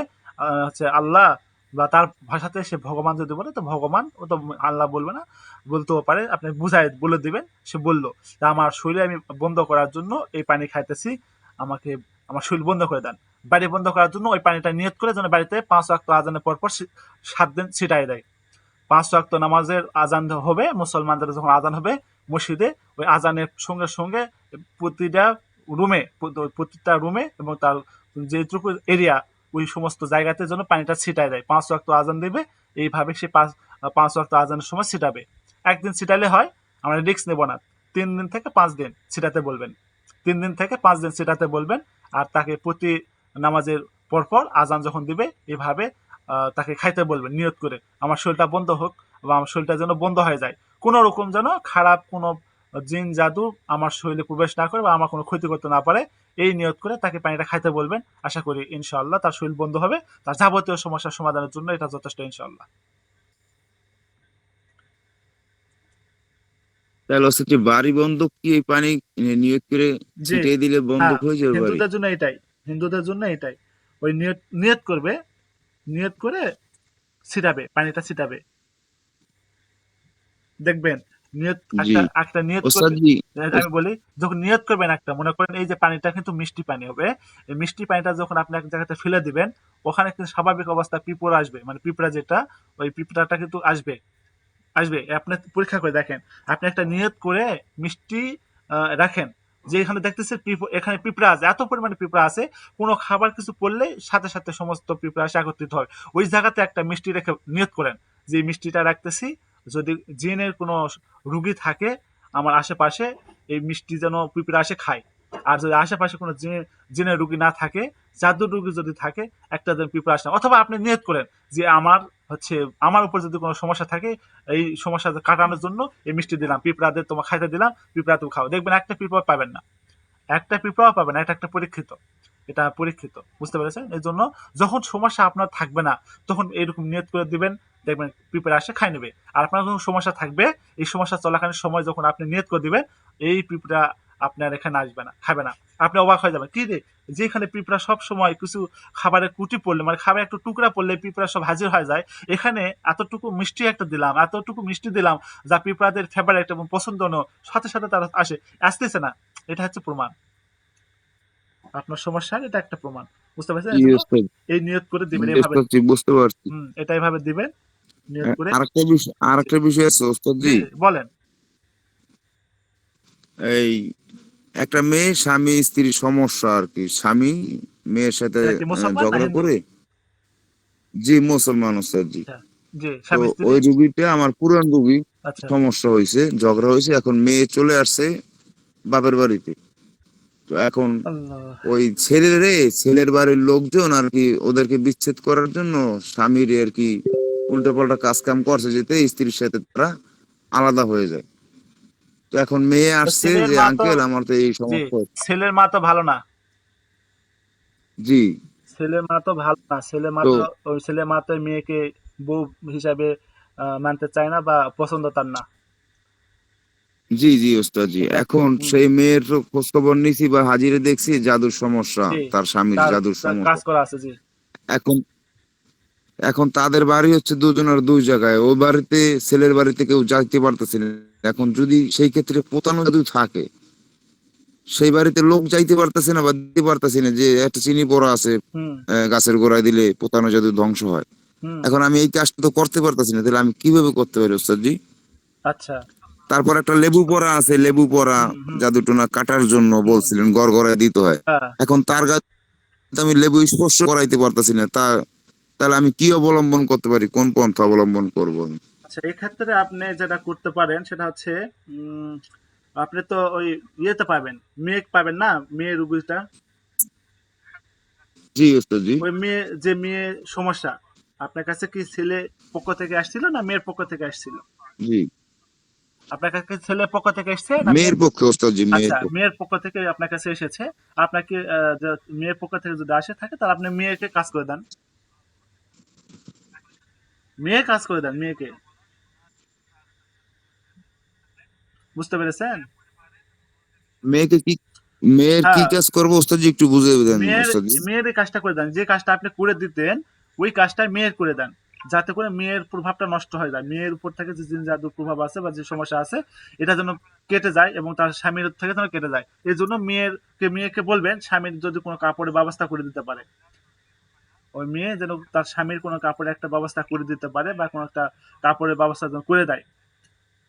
হচ্ছে আল্লাহ, বা তার ভাষাতে সে ভগবান যদি বলে তো ভগবান, ও তো আল্লাহ বলবে না, বলতেও পারে, আপনি বুঝাই বলে দিবেন। সে বললো যে আমার শরীরে আমি বন্ধ করার জন্য এই পানি খাইতেছি, আমাকে আমার শরীর বন্ধ করে দেন। বাড়ি বন্ধ করার জন্য ওই পানিটা নিয়ত করে যেন বাড়িতে 5 ওয়াক্ত আজানের পর পর 7 দিন ছিটাই দেয়। 5 ওয়াক্ত নামাজের আজান হবে, মুসলমানদের যখন আজান হবে মসজিদে, ওই আজানের সঙ্গে সঙ্গে প্রতিটা প্রতিটা রুমে এবং তার যেটুকু এরিয়া, ওই সমস্ত জায়গাতে যেন পানিটা ছিটায় দেয়। 5 ওয়াক্ত আজান দেবে, এইভাবে সে 5 ওয়াক্ত আজানের সময় ছিটাবে। একদিন ছিটালে হয়, আমরা রিস্ক নেব না। 3 দিন থেকে 5 দিন ছিটাতে বলবেন। 3 দিন থেকে 5 দিন ছিটাতে বলবেন। আর তাকে প্রতি নামাজের পরপর আজান যখন দিবে, এভাবে তাকে খাইতে বলবেন নিয়ত করে, আমার শরীরটা বন্ধ হোক, বা আমার শরীরটা যেন বন্ধ হয়ে যায়, কোন রকম যেন খারাপ কোনো জিন জাদু আমার শরীরে প্রবেশ না করে, বা আমার কোনো ক্ষতি করতে না পারে, এই নিয়ত করে তাকে পানিটা খাইতে বলবেন। আশা করি ইনশাআল্লাহ তার শরীর বন্ধ হবে। তার যাবতীয় সমস্যার সমাধানের জন্য এটা যথেষ্ট ইনশাআল্লাহ। তাহলে ওস্তাদ জি, বাড়ি বন্ধক কি এই পানি নিয়োগ করে জি, ছিটিয়ে দিলে হ্যাঁ, বন্ধক হয়ে যাবে বাড়ি? হিন্দুদের জন্য এটাই, হিন্দুদের জন্য এটাই। ওই নিয়ত নিয়ত করবে, নিয়ত করে ছিটাবে, পানিটা ছিটাবে, দেখবেন। নিয়ত জি একটা একটা নিয়ত ওস্তাদ করবে। জি, আমি বলি, যখন নিয়ত করবেন একটা, মনে করেন এই যে পানিটা কিন্তু মিষ্টি পানি হবে, এই মিষ্টি পানিটা যখন আপনি এক জায়গাতে ফেলে দিবেন, ওখানে কিন্তু স্বাভাবিক অবস্থা পিঁপড়া আসবে, মানে পিঁপড়া যেটা, ওই পিঁপড়াটা কিন্তু আসবে, আপনি পরীক্ষা করে দেখেন। আপনি একটা নিয়ত করে মিষ্টি রাখেন, যে এখানে দেখতেছে এখানে পিঁপড়া আছে, এত পরিমাণে পিঁপড়া আছে, কোনো খাবার কিছু পড়লে সাথে সাথে সমস্ত পিঁপড়া এসে একত্রিত হয়। ওই জায়গাতে একটা মিষ্টি রেখে নিয়ত করেন যে এই মিষ্টিটা রাখতেছি, যদি জিনের কোনো রুগী থাকে আমার আশেপাশে, এই মিষ্টি যেন পিঁপড়া আসে খায়। আর যদি আশেপাশে কোনো জিনের রুগী না থাকে, জাদুর রুগী যদি থাকে, একটা যেন পিঁপড়া আসে না। অথবা আপনি নিয়ত করেন যে আমার হচ্ছে, আমার উপর যদি কোনো সমস্যা থাকে, এই সমস্যা কাটানোর জন্য এই মিষ্টি দিলাম, পিঁপড়াদের তোমার খাইতে দিলাম, পিঁপড়া তুমি খাও, দেখবেন একটা পিঁপড়া পাবেন না, একটা পিঁপড়াও পাবেন না। এটা একটা পরীক্ষিত, এটা পরীক্ষিত, বুঝতে পেরেছেন? এই জন্য যখন সমস্যা আপনার থাকবে না, তখন এরকম নিয়ত করে দিবেন, দেখবেন পিঁপড়া আসে খাই নেবে। আর আপনার যখন সমস্যা থাকবে, এই সমস্যা চলাকালীন সময় যখন আপনি নিয়ত করে দিবেন, এই পিঁপড়া আপনার এখানে আসবে না, খাবে না। আপনি অবাক হয়ে যাবেন, কি রে, যেখানে পিঁপড়া সব সময় কিছু খাবারের কুটি পড়লে, মানে খাবার একটু টুকরা পড়লে পিঁপড়া সব হাজির হয়ে যায়, এখানে এতটুকু মিষ্টি একটা দিলাম, এতটুকু মিষ্টি দিলাম, যা পিঁপড়াদের ফেভারিট এবং পছন্দনীয়, সাথে সাথে তারা আসতেছে না। এটা হচ্ছে প্রমাণ, আপনার সমস্যার এটা একটা প্রমাণ, বুঝতে পারছেন? জি এজন্য ওস্তাদ, এই নিয়ত করে দিবেন জি এইভাবে। ওস্তাদ জি, বুঝতে পারছি। এটা এইভাবে দিবেন, নিয়ত করে। আরেকটা বিষয় আছে ওস্তাদ জি, জি। বলেন। এই একটা মেয়ে স্বামী স্ত্রীর সমস্যা আর কি, স্বামী মেয়ের সাথে এটা কি মুসলমান না ঝগড়া হিন্দু? করে। জি মুসলমান ওস্তাদ জি। আচ্ছা, জি, তো স্বামী স্ত্রী। ওই রুগীটা আমার পুরান রুগী, আচ্ছা, সমস্যা হয়েছে, ঝগড়া হয়েছে, এখন মেয়ে চলে আসছে বাপের বাড়িতে। তো এখন আল্লাহ, ওই ছেলের বাড়ির লোকজন আর কি ওদেরকে বিচ্ছেদ করার জন্য স্বামীর আর কি উল্টো পাল্টা কাজ কাম করছে, যেতে স্ত্রীর সাথে তারা আলাদা হয়ে যায়। তো এখন মেয়ে তো আসছে ছেলের যে মা তো, আঙ্কেল আমার তো এই জি, সমস্যা হচ্ছে। ছেলের মা তো ভালো না, জি। ছেলের মা তো ভালো না, ছেলের মা তো তো, ওই ছেলের মা তো মেয়েকে বউ হিসাবে মানতে চায় না, বা পছন্দ তার না। জি জি ওস্তাদ জি, এখন হুম, সেই মেয়ের খোঁজ খবর নিছি বা হাজিরে দেখছি জাদুর সমস্যা, জি, তার স্বামীর তার জাদুর তার কাজ সমস্যা। করা আছে, জি। এখন এখন তাদের বাড়ি হচ্ছে দুজনের দুই জায়গায়, ওই বাড়িতে ছেলের বাড়িতে কেউ যাইতে পারতেছে না। এখন যদি সেই ক্ষেত্রে পোতানো যদি থাকে, সেই বাড়িতে লোক যাইতে পারতেছে না বা দিতে পারতেছে না, যে একটা চিনি পড়া আছে হুম, গাছের গোড়ায় দিলে পোতানো জাদু ধ্বংস হয়। হুম, এখন আমি এই কাজটা তো করতে পারতেছি না, তাহলে আমি কিভাবে করতে পারি ওস্তাদ জি? আচ্ছা, তারপর একটা লেবু পড়া আছে, লেবু পড়া হুম, হুম, জাদুটোনা কাটার জন্য হুম, বলছিলেন, গড়গড়ায় দিতে হয়। হ্যাঁ। এখন তার গাছ আমি লেবু স্পর্শ করাইতে পারতেছি না, তাহলে আমি কি অবলম্বন করতে পারি, কোন পন্থা অবলম্বন করব আমি? আচ্ছা, এক্ষেত্রে আপনি যেটা করতে পারেন সেটা হচ্ছে, উম, আপনি তো ওই ইয়েতে পাবেন, মেয়ে পাবেন না, মেয়ে রুগীটা, জি ওস্তাদ জি। ওই মেয়ে যে মেয়ে সমস্যা, আপনার কাছে কি ছেলে পক্ষ থেকে আসছিল না মেয়ের পক্ষ থেকে আসছিল? জি, আপনার কাছে ছেলের পক্ষ থেকে এসেছে না মেয়ের মেয়ের পক্ষ? পক্ষে ওস্তাদ জি, মেয়ের আচ্ছা, পক্ষে। মেয়ের পক্ষ থেকে আপনার কাছে এসেছে। আপনাকে যে মেয়ের পক্ষ থেকে যদি আসে থাকে তাহলে আপনি মেয়েকে কাজ করে দেন। মেয়ে কাজ করে দেন মেয়েকে। বুঝতে পেরেছেন? মেয়েকে কি, মেয়ের কি হ্যাঁ, কাজ করবো ওস্তাদ জি, একটু বুঝে দেন মেয়ের ওস্তাদ জি। মেয়ের এই কাজটা করে দেন। যে কাজটা আপনি করে দিতেন ওই কাজটা মেয়ের করে দেন। যাতে করে মেয়ের প্রভাবটা নষ্ট হয়ে যায়। মেয়ের উপর থেকে যে জিন জাদুর প্রভাব আছে বা যে সমস্যা আছে এটা যেন কেটে যায় এবং তার স্বামীর থেকে যেন কেটে যায়। এই জন্য মেয়েকে বলবেন স্বামীর যদি কোনো কাপড়ের ব্যবস্থা করে দিতে পারে। ওই মেয়ে যেন তার স্বামীর কোনো কাপড়ের একটা ব্যবস্থা করে দিতে পারে বা কোনো একটা কাপড়ের ব্যবস্থা যেন করে দেয়।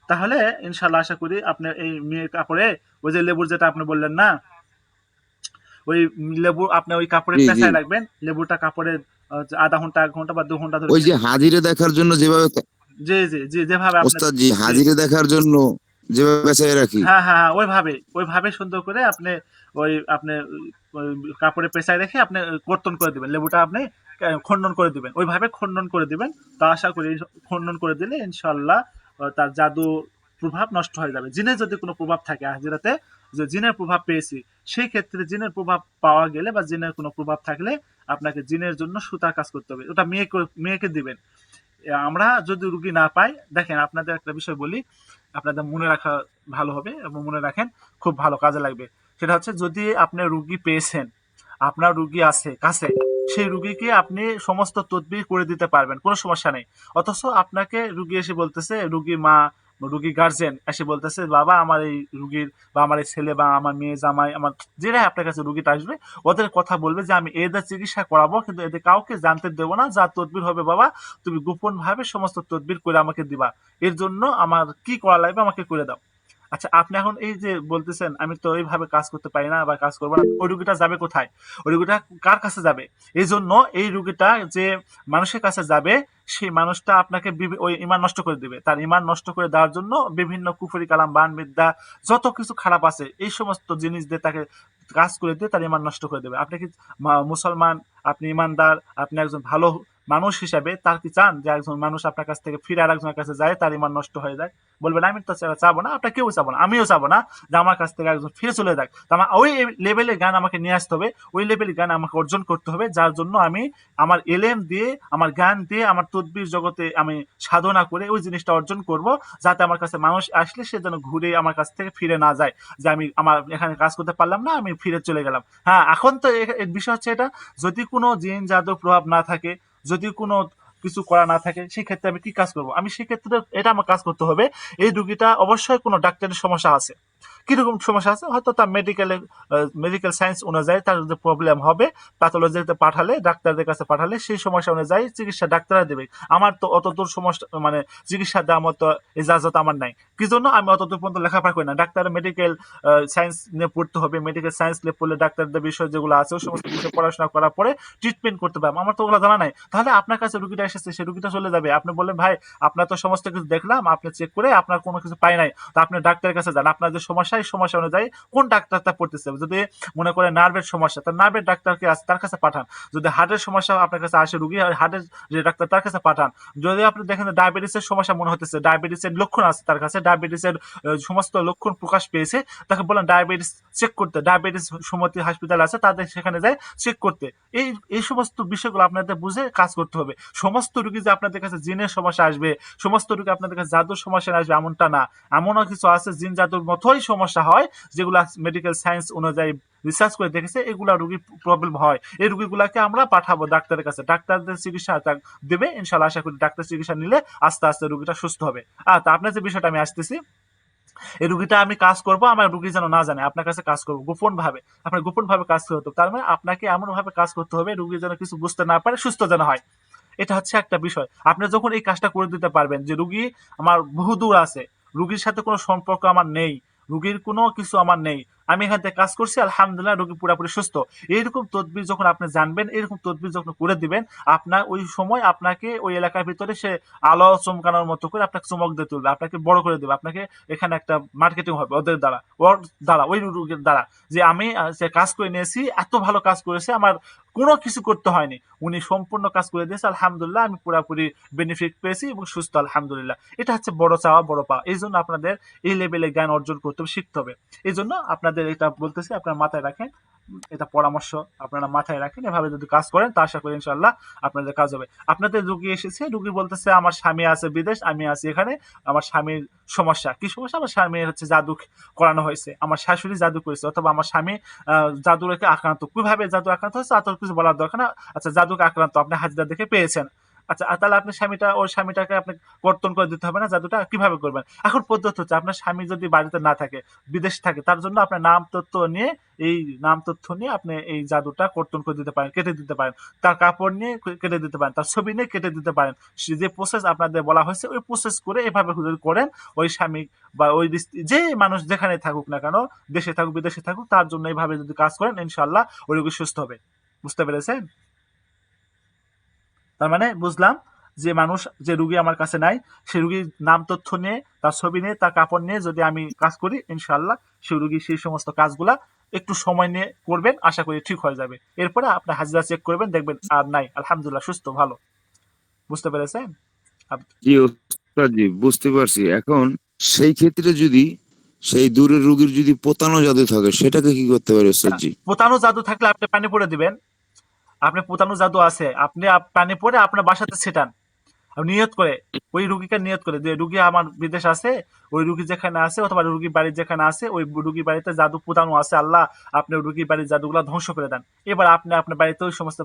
তাহলে ইনশাল্লাহ আশা করি আপনার এই মেয়ের কাপড়ে ওই যে লেবুর যেটা আপনি বললেন না, ওই লেবু আপনি ওই কাপড়ে জি জি, পেঁচায় রাখবেন। লেবুটা কাপড়ে আধা ঘন্টা 1 ঘন্টা বা 2 ঘন্টা ধরে ওই যে হাজিরে দেখার জন্য যেভাবে, জি জি জি, যেভাবে আপনি, ওস্তাদ জি জি, হাজিরে দেখার জন্য যেভাবে বেঁচে রাখি। হ্যাঁ হ্যাঁ হ্যাঁ, ওইভাবে ওইভাবে সুন্দর করে আপনি ওই আপনি ওই কাপড়ে পেঁচায় রেখে আপনি কর্তন করে দিবেন লেবুটা, আপনি খন্ডন করে দিবেন, ওইভাবে খন্ডন করে দিবেন। তা আশা করি খন্ডন করে দিলে ইনশাল্লাহ তার জাদু প্রভাব নষ্ট হয়ে যাবে। জিনের যদি কোনো প্রভাব থাকে হাজিরাতে, যে জিনের প্রভাব পেয়েছি, সেই ক্ষেত্রে জিনের প্রভাব পাওয়া গেলে বা জিনের কোনো প্রভাব থাকলে আপনাকে জিনের জন্য সুতার কাজ করতে হবে, ওটা মেয়েকে দিবেন। আমরা যদি রুগী না পাই, দেখেন আপনাদের একটা বিষয় বলি, আপনাদের মনে রাখা ভালো হবে এবং মনে রাখেন, খুব ভালো কাজে লাগবে। সেটা হচ্ছে, যদি আপনি রুগী পেয়েছেন, আপনার রুগী আছে কাছে, সেই রুগীকে আপনি সমস্ত তদবির করে দিতে পারবেন, কোনো সমস্যা নেই। অথচ আপনাকে রুগী এসে বলতেছে, রুগী মা, রুগী গার্জেন এসে বলতেছে, বাবা আমার এই রুগীর বা আমার এই ছেলে বা আমার মেয়ে জামাই আমার যেটাই আপনার কাছে রুগীটা আসবে, ওদের কথা বলবে যে আমি এদের চিকিৎসা করাবো, কিন্তু এদের কাউকে জানতে দেবো না, যা তদবির হবে বাবা তুমি গোপন ভাবে সমস্ত তদবির করে আমাকে দিবা। এর জন্য আমার কি করা লাগবে আমাকে করে দাও। আচ্ছা, আপনি এখন এই যে বলতেছেন আমি তো এইভাবে কাজ করতে পারি না বা কাজ করবো না, ওই রুগীটা যাবে কোথায়? ওই রুগীটা কার কাছে যাবে? এই জন্য এই রুগীটা যে মানুষের কাছে যাবে, সেই মানুষটা আপনাকে ওই ইমান নষ্ট করে দিবে। তার ইমান নষ্ট করে দেওয়ার জন্য বিভিন্ন কুফরি কালাম বান বিদ্যা যত কিছু খারাপ আছে এই সমস্ত জিনিস দিয়ে তাকে কাজ করে দিয়ে তার ইমান নষ্ট করে দেবে। আপনি কি মুসলমান, আপনি ইমানদার, আপনি একজন ভালো মানুষ হিসাবে তার কি চান যে একজন মানুষ আপনার কাছ থেকে ফিরে আর একজনের কাছে যায় তার ইমান নষ্ট হয়ে যায়? বলবেন আমি তো চাবো না, আপনার কেউ চাবো না, আমিও চাবো না যে আমার কাছ থেকে একজন ফিরে চলে যাক। তো আমার ওই লেভেলের জ্ঞান আমাকে নিয়ে আসতে হবে, ওই লেভেলের জ্ঞান আমাকে অর্জন করতে হবে, যার জন্য আমি আমার এলেম দিয়ে, আমার জ্ঞান দিয়ে, আমার তদবির জগতে আমি সাধনা করে ওই জিনিসটা অর্জন করব, যাতে আমার কাছে মানুষ আসলে সে যেন ঘুরে আমার কাছ থেকে ফিরে না যায়, যে আমি আমার এখানে কাজ করতে পারলাম না, আমি ফিরে চলে গেলাম। হ্যাঁ, এখন তো এর বিষয় হচ্ছে এটা, যদি কোনো জিন জাদু প্রভাব না থাকে, যদি কোনো কিছু করা না থাকে, সেই ক্ষেত্রে আমি কি কাজ করব? আমি সেক্ষেত্রে এটা আমার কাজ করতে হবে, এই রুগীটা অবশ্যই কোনো ডাক্তারের সমস্যা আছে। কিরকম সমস্যা আছে? হয়তো তার মেডিকেল সায়েন্স অনুযায়ী তার যে প্রবলেম হবে, প্যাথোলজিতে পাঠালে, ডাক্তারদের কাছে পাঠালে সেই সমস্যা অনুযায়ী চিকিৎসা ডাক্তাররা দেবে। আমার তো অতদূর সমস্যা মানে চিকিৎসা দেওয়ার মতো ইজাজত আমার নাই। কি জন্য আমি অতদূর পর্যন্ত লেখাপড়া করি না। ডাক্তার মেডিকেল সায়েন্স নিয়ে পড়তে হবে, মেডিকেল সায়েন্স নিয়ে পড়লে ডাক্তারদের বিষয় যেগুলো আছে ওই সমস্ত বিষয়ে পড়াশোনা করার পরে ট্রিটমেন্ট করতে পারবো। আমার তো ওগুলো জানা নাই। তাহলে আপনার কাছে রুগীটা এসেছে, সেই রুগীটা চলে যাবে, আপনি বললেন ভাই আপনার তো সমস্ত কিছু দেখলাম, আপনি চেক করে আপনার কোনো কিছু পাই নাই, তো আপনি ডাক্তারের কাছে যান, আপনার যে সমস্যা সমস্যা, এই সমস্যা অনুযায়ী কোন ডাক্তারটা পড়তেছে। যদি মনে করে নার্ভের সমস্যা, তার নার্ভের ডাক্তারকে তার কাছে পাঠান। যদি হার্টের সমস্যা আপনার কাছে আসে রুগী, হার্টের যে ডাক্তার তার কাছে পাঠান। যদি আপনি দেখেন ডায়াবেটিসের সমস্যা মনে হতেছে, ডায়াবেটিসের লক্ষণ আছে তার কাছে, ডায়াবেটিসের সমস্ত লক্ষণ প্রকাশ পেয়েছে, তাকে বলেন ডায়াবেটিস চেক করতে। ডায়াবেটিস সমিতি হাসপাতাল আছে, তাদের সেখানে যায় চেক করতে। এই এই সমস্ত বিষয়গুলো আপনাদের বুঝে কাজ করতে হবে। সমস্ত রোগী যে আপনাদের কাছে জিনের সমস্যা আসবে, সমস্ত রোগী আপনাদের কাছে জাদুর সমস্যা আসবে এমনটা না। এমনও কিছু আছে জিন জাদুর মতোই সমস্যা হয়, যেগুলো মেডিকেল সায়েন্স অনুযায়ী রিসার্চ করে দেখেছে, এগুলা রোগীর প্রবলেম হয়। এই রোগীগুলাকে আমরা পাঠাবো ডাক্তারের কাছে, ডাক্তারদের চিকিৎসা দেবে ইনশাল্লাহ। আশা করি ডাক্তার চিকিৎসা নিলে আস্তে আস্তে রোগীটা সুস্থ হবে। তা আপনার যে বিষয়টা আমি আসতেছি, এই রুগীটা আমি কাজ করব, আমার রুগী যেন না জানে, আপনার কাছে কাজ করবো গোপন ভাবে। আপনার গোপন ভাবে কাজ করতে হবে, তার মানে আপনাকে এমন ভাবে কাজ করতে হবে রুগী যেন কিছু বুঝতে না পারে, সুস্থ যেন হয়। এটা হচ্ছে একটা বিষয়। আপনি যখন এই কাজটা করে দিতে পারবেন, যে রুগী আমার বহু দূর আছে, রুগীর সাথে কোনো সম্পর্ক আমার নেই, রুগীর কোনো কিছু আমার নেই, আমি এখান থেকে কাজ করছি, আলহামদুলিল্লাহ রুগী পুরোপুরি সুস্থ। এইরকম তদবির যখন আপনি জানবেন, এরকম তদবির যখন করে দিবেন, আপনার ওই সময় আপনাকে ওই এলাকার ভিতরে সে আলো চমকানোর মতো করে আপনাকে চমক দিয়ে তুলবে, আপনাকে বড় করে দেবে। আপনাকে এখানে একটা মার্কেটিং হবে ওদের দ্বারা, ওর দ্বারা, ওই রুগীর দ্বারা, যে আমি সে কাজ করে নিয়েছি, এত ভালো কাজ করেছে, আমার কোনো কিছু করতে হয়নি, উনি সম্পূর্ণ কাজ করে দিয়েছে, আলহামদুলিল্লাহ আমি পুরোপুরি বেনিফিট পেয়েছি এবং সুস্থ আলহামদুলিল্লাহ। এটা হচ্ছে বড় চাওয়া, বড় পাওয়া। এই জন্য আপনাদের এই লেভেলে জ্ঞান অর্জন করতে হবে, শিখতে হবে। এই জন্য আপনাদের এটা বলতেছি, আপনারা মাথায় রাখেন, এটা পরামর্শ আপনারা মাথায় রাখেন। এভাবে যদি কাজ করেন তা আশা করি ইনশাল্লাহ আপনাদের কাজ হবে। আপনাদের রুগী এসেছে, রুগী বলতেছে আমার স্বামী আছে বিদেশ, আমি আছি এখানে, আমার স্বামীর সমস্যা কি সমস্যা, আমার স্বামীর হচ্ছে জাদু করানো হয়েছে, আমার শাশুড়ি জাদু করেছে, অথবা আমার স্বামী জাদু রেখে আক্রান্ত। কিভাবে জাদু আক্রান্ত হয়েছে আর কিছু বলার দরকার না। আচ্ছা জাদুকে আক্রান্ত আপনি হাজিরা দেখে পেয়েছেন, আচ্ছা তাহলে আপনি ওই স্বামীটাকে আপনি কর্তন করে দিতে হবে না, জাদুটা কিভাবে করবেন। এখন পদ্ধতি হচ্ছে, আপনার স্বামী যদি বাড়িতে না থাকে, বিদেশ থাকে, তার জন্য আপনার নাম তথ্য নিয়ে আপনি এই জাদুটা কর্তন করে দিতে পারেন, কেটে দিতে পারেন। তার কাপড় নিয়ে কেটে দিতে পারেন, তার ছবি নিয়ে কেটে দিতে পারেন। যে প্রসেস আপনাদের বলা হয়েছে, ওই প্রসেস করে এভাবে যদি করেন, ওই স্বামী বা ওই যে মানুষ যেখানে থাকুক না কেন, দেশে থাকুক বিদেশে থাকুক, তার জন্য এইভাবে যদি কাজ করেন ইনশাল্লাহ ওই রোগী সুস্থ হবে। বুঝতে পেরেছেন? তার মানে বুঝলাম যে মানুষ, যে রুগী আমার কাছে নাই, সে রুগীর নাম তথ্য নিয়ে, তার ছবি নিয়ে, তার কাপড় নিয়ে যদি আমি কাজ করি, ইনশাল্লাহ সেই রুগী সেই সমস্ত কাজগুলা একটু সময় নিয়ে করবেন, আশা করি ঠিক হয়ে যাবে। এরপরে আপনি হাজিরা চেক করবেন, দেখবেন আর নাই, আলহামদুলিল্লাহ সুস্থ, ভালো। বুঝতে পেরেছেন? জি ওস্তাদ জি, বুঝতে পারছি। এখন সেই ক্ষেত্রে যদি সেই দূরের রোগীর যদি পোতানো জাদু থাকে, সেটাকে কি করতে পারে ওস্তাদ জি? পোতানো জাদু থাকলে আপনি পানি পড়ে দিবেন। আপনি পোতানো জাদু আছে, আপনি পানি পড়ে আপনার বাসাতে ছেটান, নিয়ত করে, ওই রুগীকে নিয়ত করে, যে রুগী আমার বিদেশ আছে, ওই রুগী যেখানে আছে, অথবা রুগীর বাড়ি যেখানে আছে, ওই রুগীর বাড়িতে জাদু পুতানো আছে, আল্লাহ আপনি রুগীর বাড়ির জাদুগুলো ধ্বংস করে দেন। এবার আপনি আপনার বাড়িতে ওই সমস্ত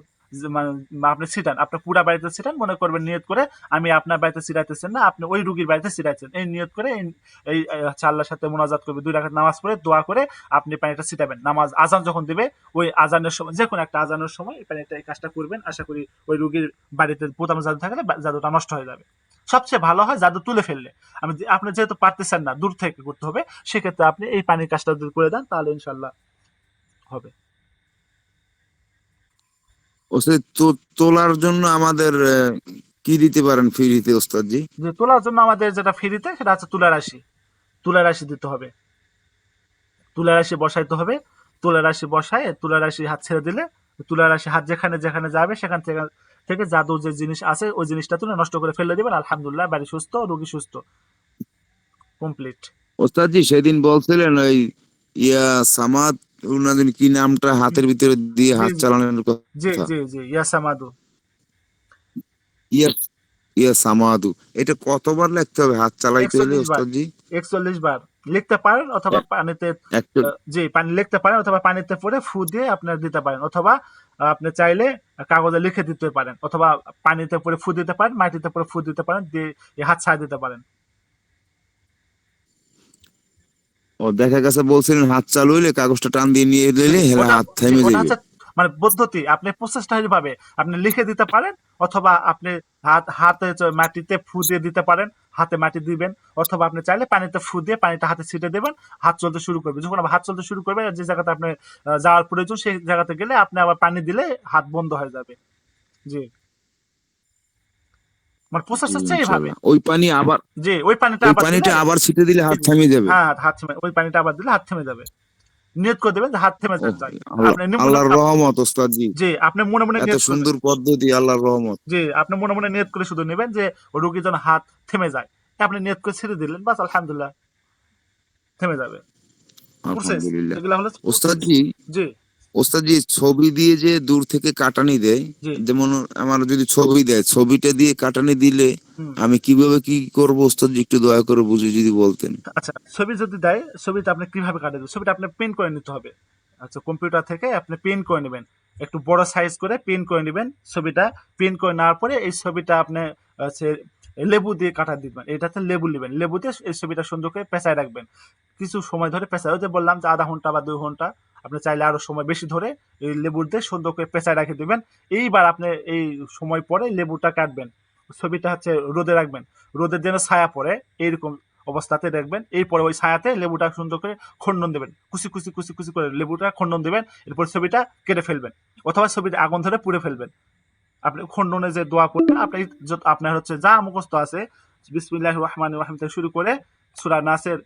আপনি ছিটান, আপনার পুরা বাড়িতে ছিটান, মনে করবেন নিয়ত করে আমি আপনার বাড়িতে ছিটাইতেছেন না, আপনি ওই রুগীর বাড়িতে ছিটাইছেন, এই নিয়ত করে এই হচ্ছে আল্লাহর সাথে মোনাজাত করবে, 2 রাকাত নামাজ পড়ে দোয়া করে আপনি পানিটা ছিটাবেন। নামাজ আজান যখন দিবে, ওই আজানের সময়, যে কোনো একটা আজানের সময় এই পানিটা, এই কাজটা করবেন। আশা করি ওই রুগীর বাড়িতে পোতানো জাদু থাকলে জাদুটা নষ্ট হয়ে যাবে। সবচেয়ে ভালো হয় জাদু তুলে ফেললে। আপনি যেহেতু পারতেছেন না, দূর থেকে করতে হবে, সেক্ষেত্রে আপনি এই পানির কাজটা যদি করে দেন, তাহলে ইনশাল্লাহ হবে। ওস্তাদ তোলার জন্য আমাদের কি দিতে পারেন ফ্রিতে ওস্তাদ জি? যে তোলার জন্য আমাদের যেটা ফ্রিতে, সেটা হচ্ছে তুলা রাশি। তুলা রাশি দিতে হবে, তুলা রাশি বসাইতে হবে। তুলা রাশি বসায়, তুলা রাশি হাত ছেড়ে দিলে, তুলা রাশি হাত যেখানে যেখানে যাবে, সেখান থেকে থেকে জাদু যে জিনিস আছে, ওই জিনিসটা তুলে নষ্ট করে ফেলে দিবেন। আলহামদুলিল্লাহ বাড়ি সুস্থ, রোগী সুস্থ, কমপ্লিট। ওস্তাদ জি সেদিন বলছিলেন ওই সামাদ, উনাদের কি নামটা, হাতের ভিতরে দিয়ে জি হাত জি চালানোর জি কথা। জি জি ইয়াসামাদু। ইয়া সামাদু, এটা কতবার লিখতে হবে হাত চালাইতে হলে 41 বার, ওস্তাদ জি? 41 বার লিখতে পারেন, অথবা পানিতে, একটু জি পানি লিখতে পারেন, অথবা পানিতে পরে ফু দিয়ে আপনার দিতে পারেন, অথবা আপনি চাইলে কাগজে লিখে দিতে পারেন, অথবা পানিতে পরে ফু দিতে পারেন, মাটিতে পরে ফু দিতে পারেন, দিয়ে হাত ছাড় দিতে পারেন। ও দেখা গেছে বলছিলেন হাত চালু হইলে কাগজটা টান দিয়ে নিয়ে এলে হেলা ওটা, হাত জি থেমে ওটা যাবে। হচ্ছে মানে পদ্ধতি, আপনি প্রসেসটা এইভাবে আপনি লিখে দিতে পারেন, অথবা আপনি হাতে মাটিতে ফু দিয়ে দিতে পারেন, হাতে মাটি দিবেন, অথবা আপনি চাইলে পানিতে ফু দিয়ে পানিটা হাতে ছিটে দেবেন, হাত চলতে শুরু করবে। যখন আবার হাত চলতে শুরু করবে, যে জায়গাতে আপনি যাওয়ার প্রয়োজন, সেই জায়গাতে গেলে আপনি আবার পানি দিলে হাত বন্ধ হয়ে যাবে। জি, মানে জি, প্রসেস হচ্ছে এইভাবে ইনশাল্লাহ। ওই পানি আবার যে ওই পানিটা ওই আবার পানিটা দিলে আবার ছিটে দিলে হাত থামিয়ে যাবে। হ্যাঁ হাত থেমে, ওই পানিটা আবার দিলে হাত থেমে যাবে। নিয়ত করে দেবেন যে হাত থেমে ওহ, যায়। আল্লাহ আপনি আল্লাহর রহমত ওস্তাদ জি। যে আপনি মনে মনে এত নিয়ত করবেন সুন্দর পদ্ধতি, আল্লাহর রহমত। যে আপনি মনে মনে নিয়ত করে শুধু নেবেন যে ওই রোগীর যেন হাত থেমে যায়। আপনি নিয়ত করে ছেড়ে দিলেন, বাস আলহামদুলিল্লাহ থেমে যাবে। প্রসেস, আলহামদুলিল্লাহ। এগুলা হলো ওস্তাদ প্রসেস। জি, জি ওস্তাদ জি, ছবি দিয়ে যে দূর থেকে কাটানি দেয়, জি যেমন আমার যদি ছবি দেয়, ছবিটা দিয়ে কাটানি দিলে হুম। আমি কিভাবে কি করবো ওস্তাদ জি, একটু দয়া করে বুঝে যদি বলতেন। আচ্ছা, ছবি যদি দেয়, ছবিটা আপনি কিভাবে কাটাবেন? ছবিটা আপনি প্রিন্ট করে নিতে হবে। আচ্ছা, কম্পিউটার থেকে আপনি প্রিন্ট করে নেবেন। একটু বড় সাইজ করে প্রিন্ট করে নেবেন ছবিটা। প্রিন্ট করে নেওয়ার পরে এই ছবিটা আপনি হচ্ছে লেবু দিয়ে কাটা দিবেন। এটাতে লেবু নেবেন। লেবু দিয়ে এই ছবিটা সুন্দর করে পেঁচায় রাখবেন। কিছু সময় ধরে পেঁচায়, ওই যে বললাম যে ০.৫ ঘন্টা বা ২ ঘন্টা। আপনি চাইলে আরো সময় বেশি ধরে এই লেবু দিয়ে সুন্দর করে পেঁচায় রেখে দিবেন। এইবার আপনি এই সময় পরে লেবুটা কাটবেন। ছবিটা হচ্ছে রোদে রাখবেন। রোদের যেন ছায়া পড়ে এইরকম অবস্থাতে দেখবেন। এরপরে ওই ছায়াতে লেবুটা সুন্দর করে খন্ডন দেবেন। কুচি কুচি কুচি কুচি করে লেবুটা খন্ডন দেবেন। এরপর ছবিটা কেটে ফেলবেন। অথবা ছবিতে আগুন ধরে পুড়ে ফেলবেন। আপনি খন্ডনে যে দোয়া পড়বেন, আপনি আপনার হচ্ছে যা মুখস্থ আছে, বিসমিল্লাহির রহমানির রহিম থেকে শুরু করে সূরা নাসের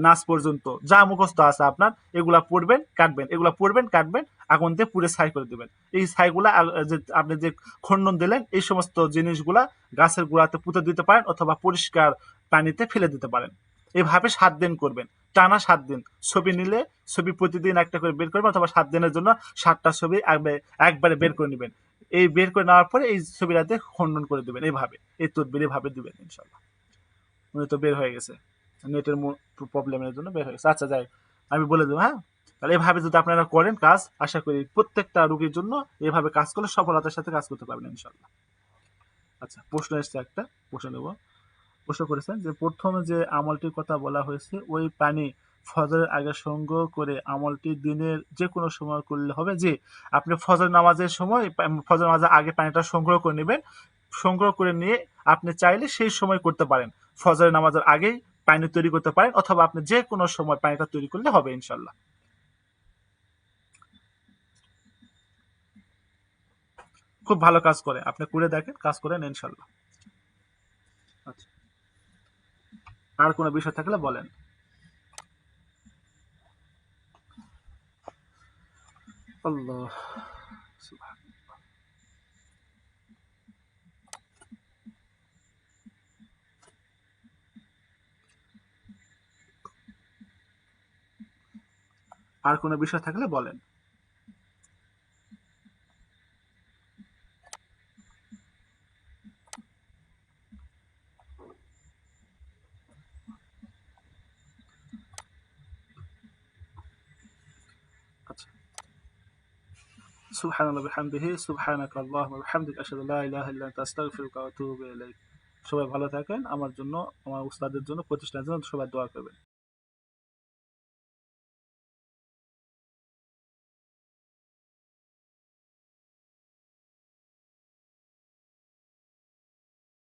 নাস পর্যন্ত যা মুখস্থ আছে আপনার, এগুলা পড়বেন, কাটবেন। এগুলা পড়বেন, কাটবেন, আগুন দিয়ে পুড়ে ছাই করে দিবেন। এই ছাইগুলা যে আপনি যে খন্ডন দিলেন, এই সমস্ত জিনিসগুলা গাছের গোড়াতে পুঁতে দিতে পারেন অথবা পরিষ্কার পানিতে ফেলে দিতে পারেন। এভাবে ৭ দিন করবেন। টানা ৭ দিন। ছবি নিলে ছবি প্রতিদিন একটা করে বের করবেন অথবা ৭ দিনের জন্য ৭টা ছবি একবারে বের করে নেবেন। এই বের করে নেওয়ার পরে এই ছবিটাতে খন্ডন করে দিবেন এইভাবে। এই তদবির এভাবে দিবেন ইনশাল্লাহ। উনি তো বের হয়ে গেছে। নেটের প্রবলেমের জন্য বের হয়ে গেছে। আচ্ছা যাই, আমি বলে দেবো, হ্যাঁ? তাহলে এভাবে যদি আপনারা করেন কাজ, আশা করি প্রত্যেকটা রোগীর জন্য এভাবে কাজ করলে সফলতার সাথে কাজ করতে পারবেন ইনশাল্লাহ। আচ্ছা, প্রশ্ন এসছে একটা, প্রশ্ন নেব। প্রশ্ন করেছেন যে প্রথমে যে আমলটির কথা বলা হয়েছে, ওই পানি ফজরের আগে সংগ্রহ করে আমলটি দিনের যে কোনো সময় করলে হবে? জি, আপনি ফজর নামাজের সময় ফজর নামাজের আগে পানিটা সংগ্রহ করে নেবেন। সংগ্রহ করে নিয়ে আপনি চাইলে সেই সময় করতে পারেন। ফজরের নামাজের আগেই পানি তৈরি করতে পারেন অথবা আপনি যে কোনো সময় পানিটা তৈরি করলে হবে ইনশাল্লাহ। খুব ভালো কাজ করে, আপনি করে দেখেন, কাজ করেন ইনশাল্লাহ। আচ্ছা, আর কোনো বিষয় থাকলে বলেন। আল্লাহ সুবহান। আর কোনো বিষয় থাকলে বলেন। আচ্ছা, সুবহানাল্লাহি ওয়া বিহামদিহি, সুবহানাকা আল্লাহুম্মা ওয়া বিহামদিকা আশহাদু আল্লা ইলাহা ইল্লা আনতা আস্তাগফিরুকা ওয়া আতুবু ইলাইক। সবাই ভালো থাকেন। আমার জন্য, আমার উস্তাদের জন্য, প্রতিষ্ঠানের জন্য সবাই দোয়া করবেন।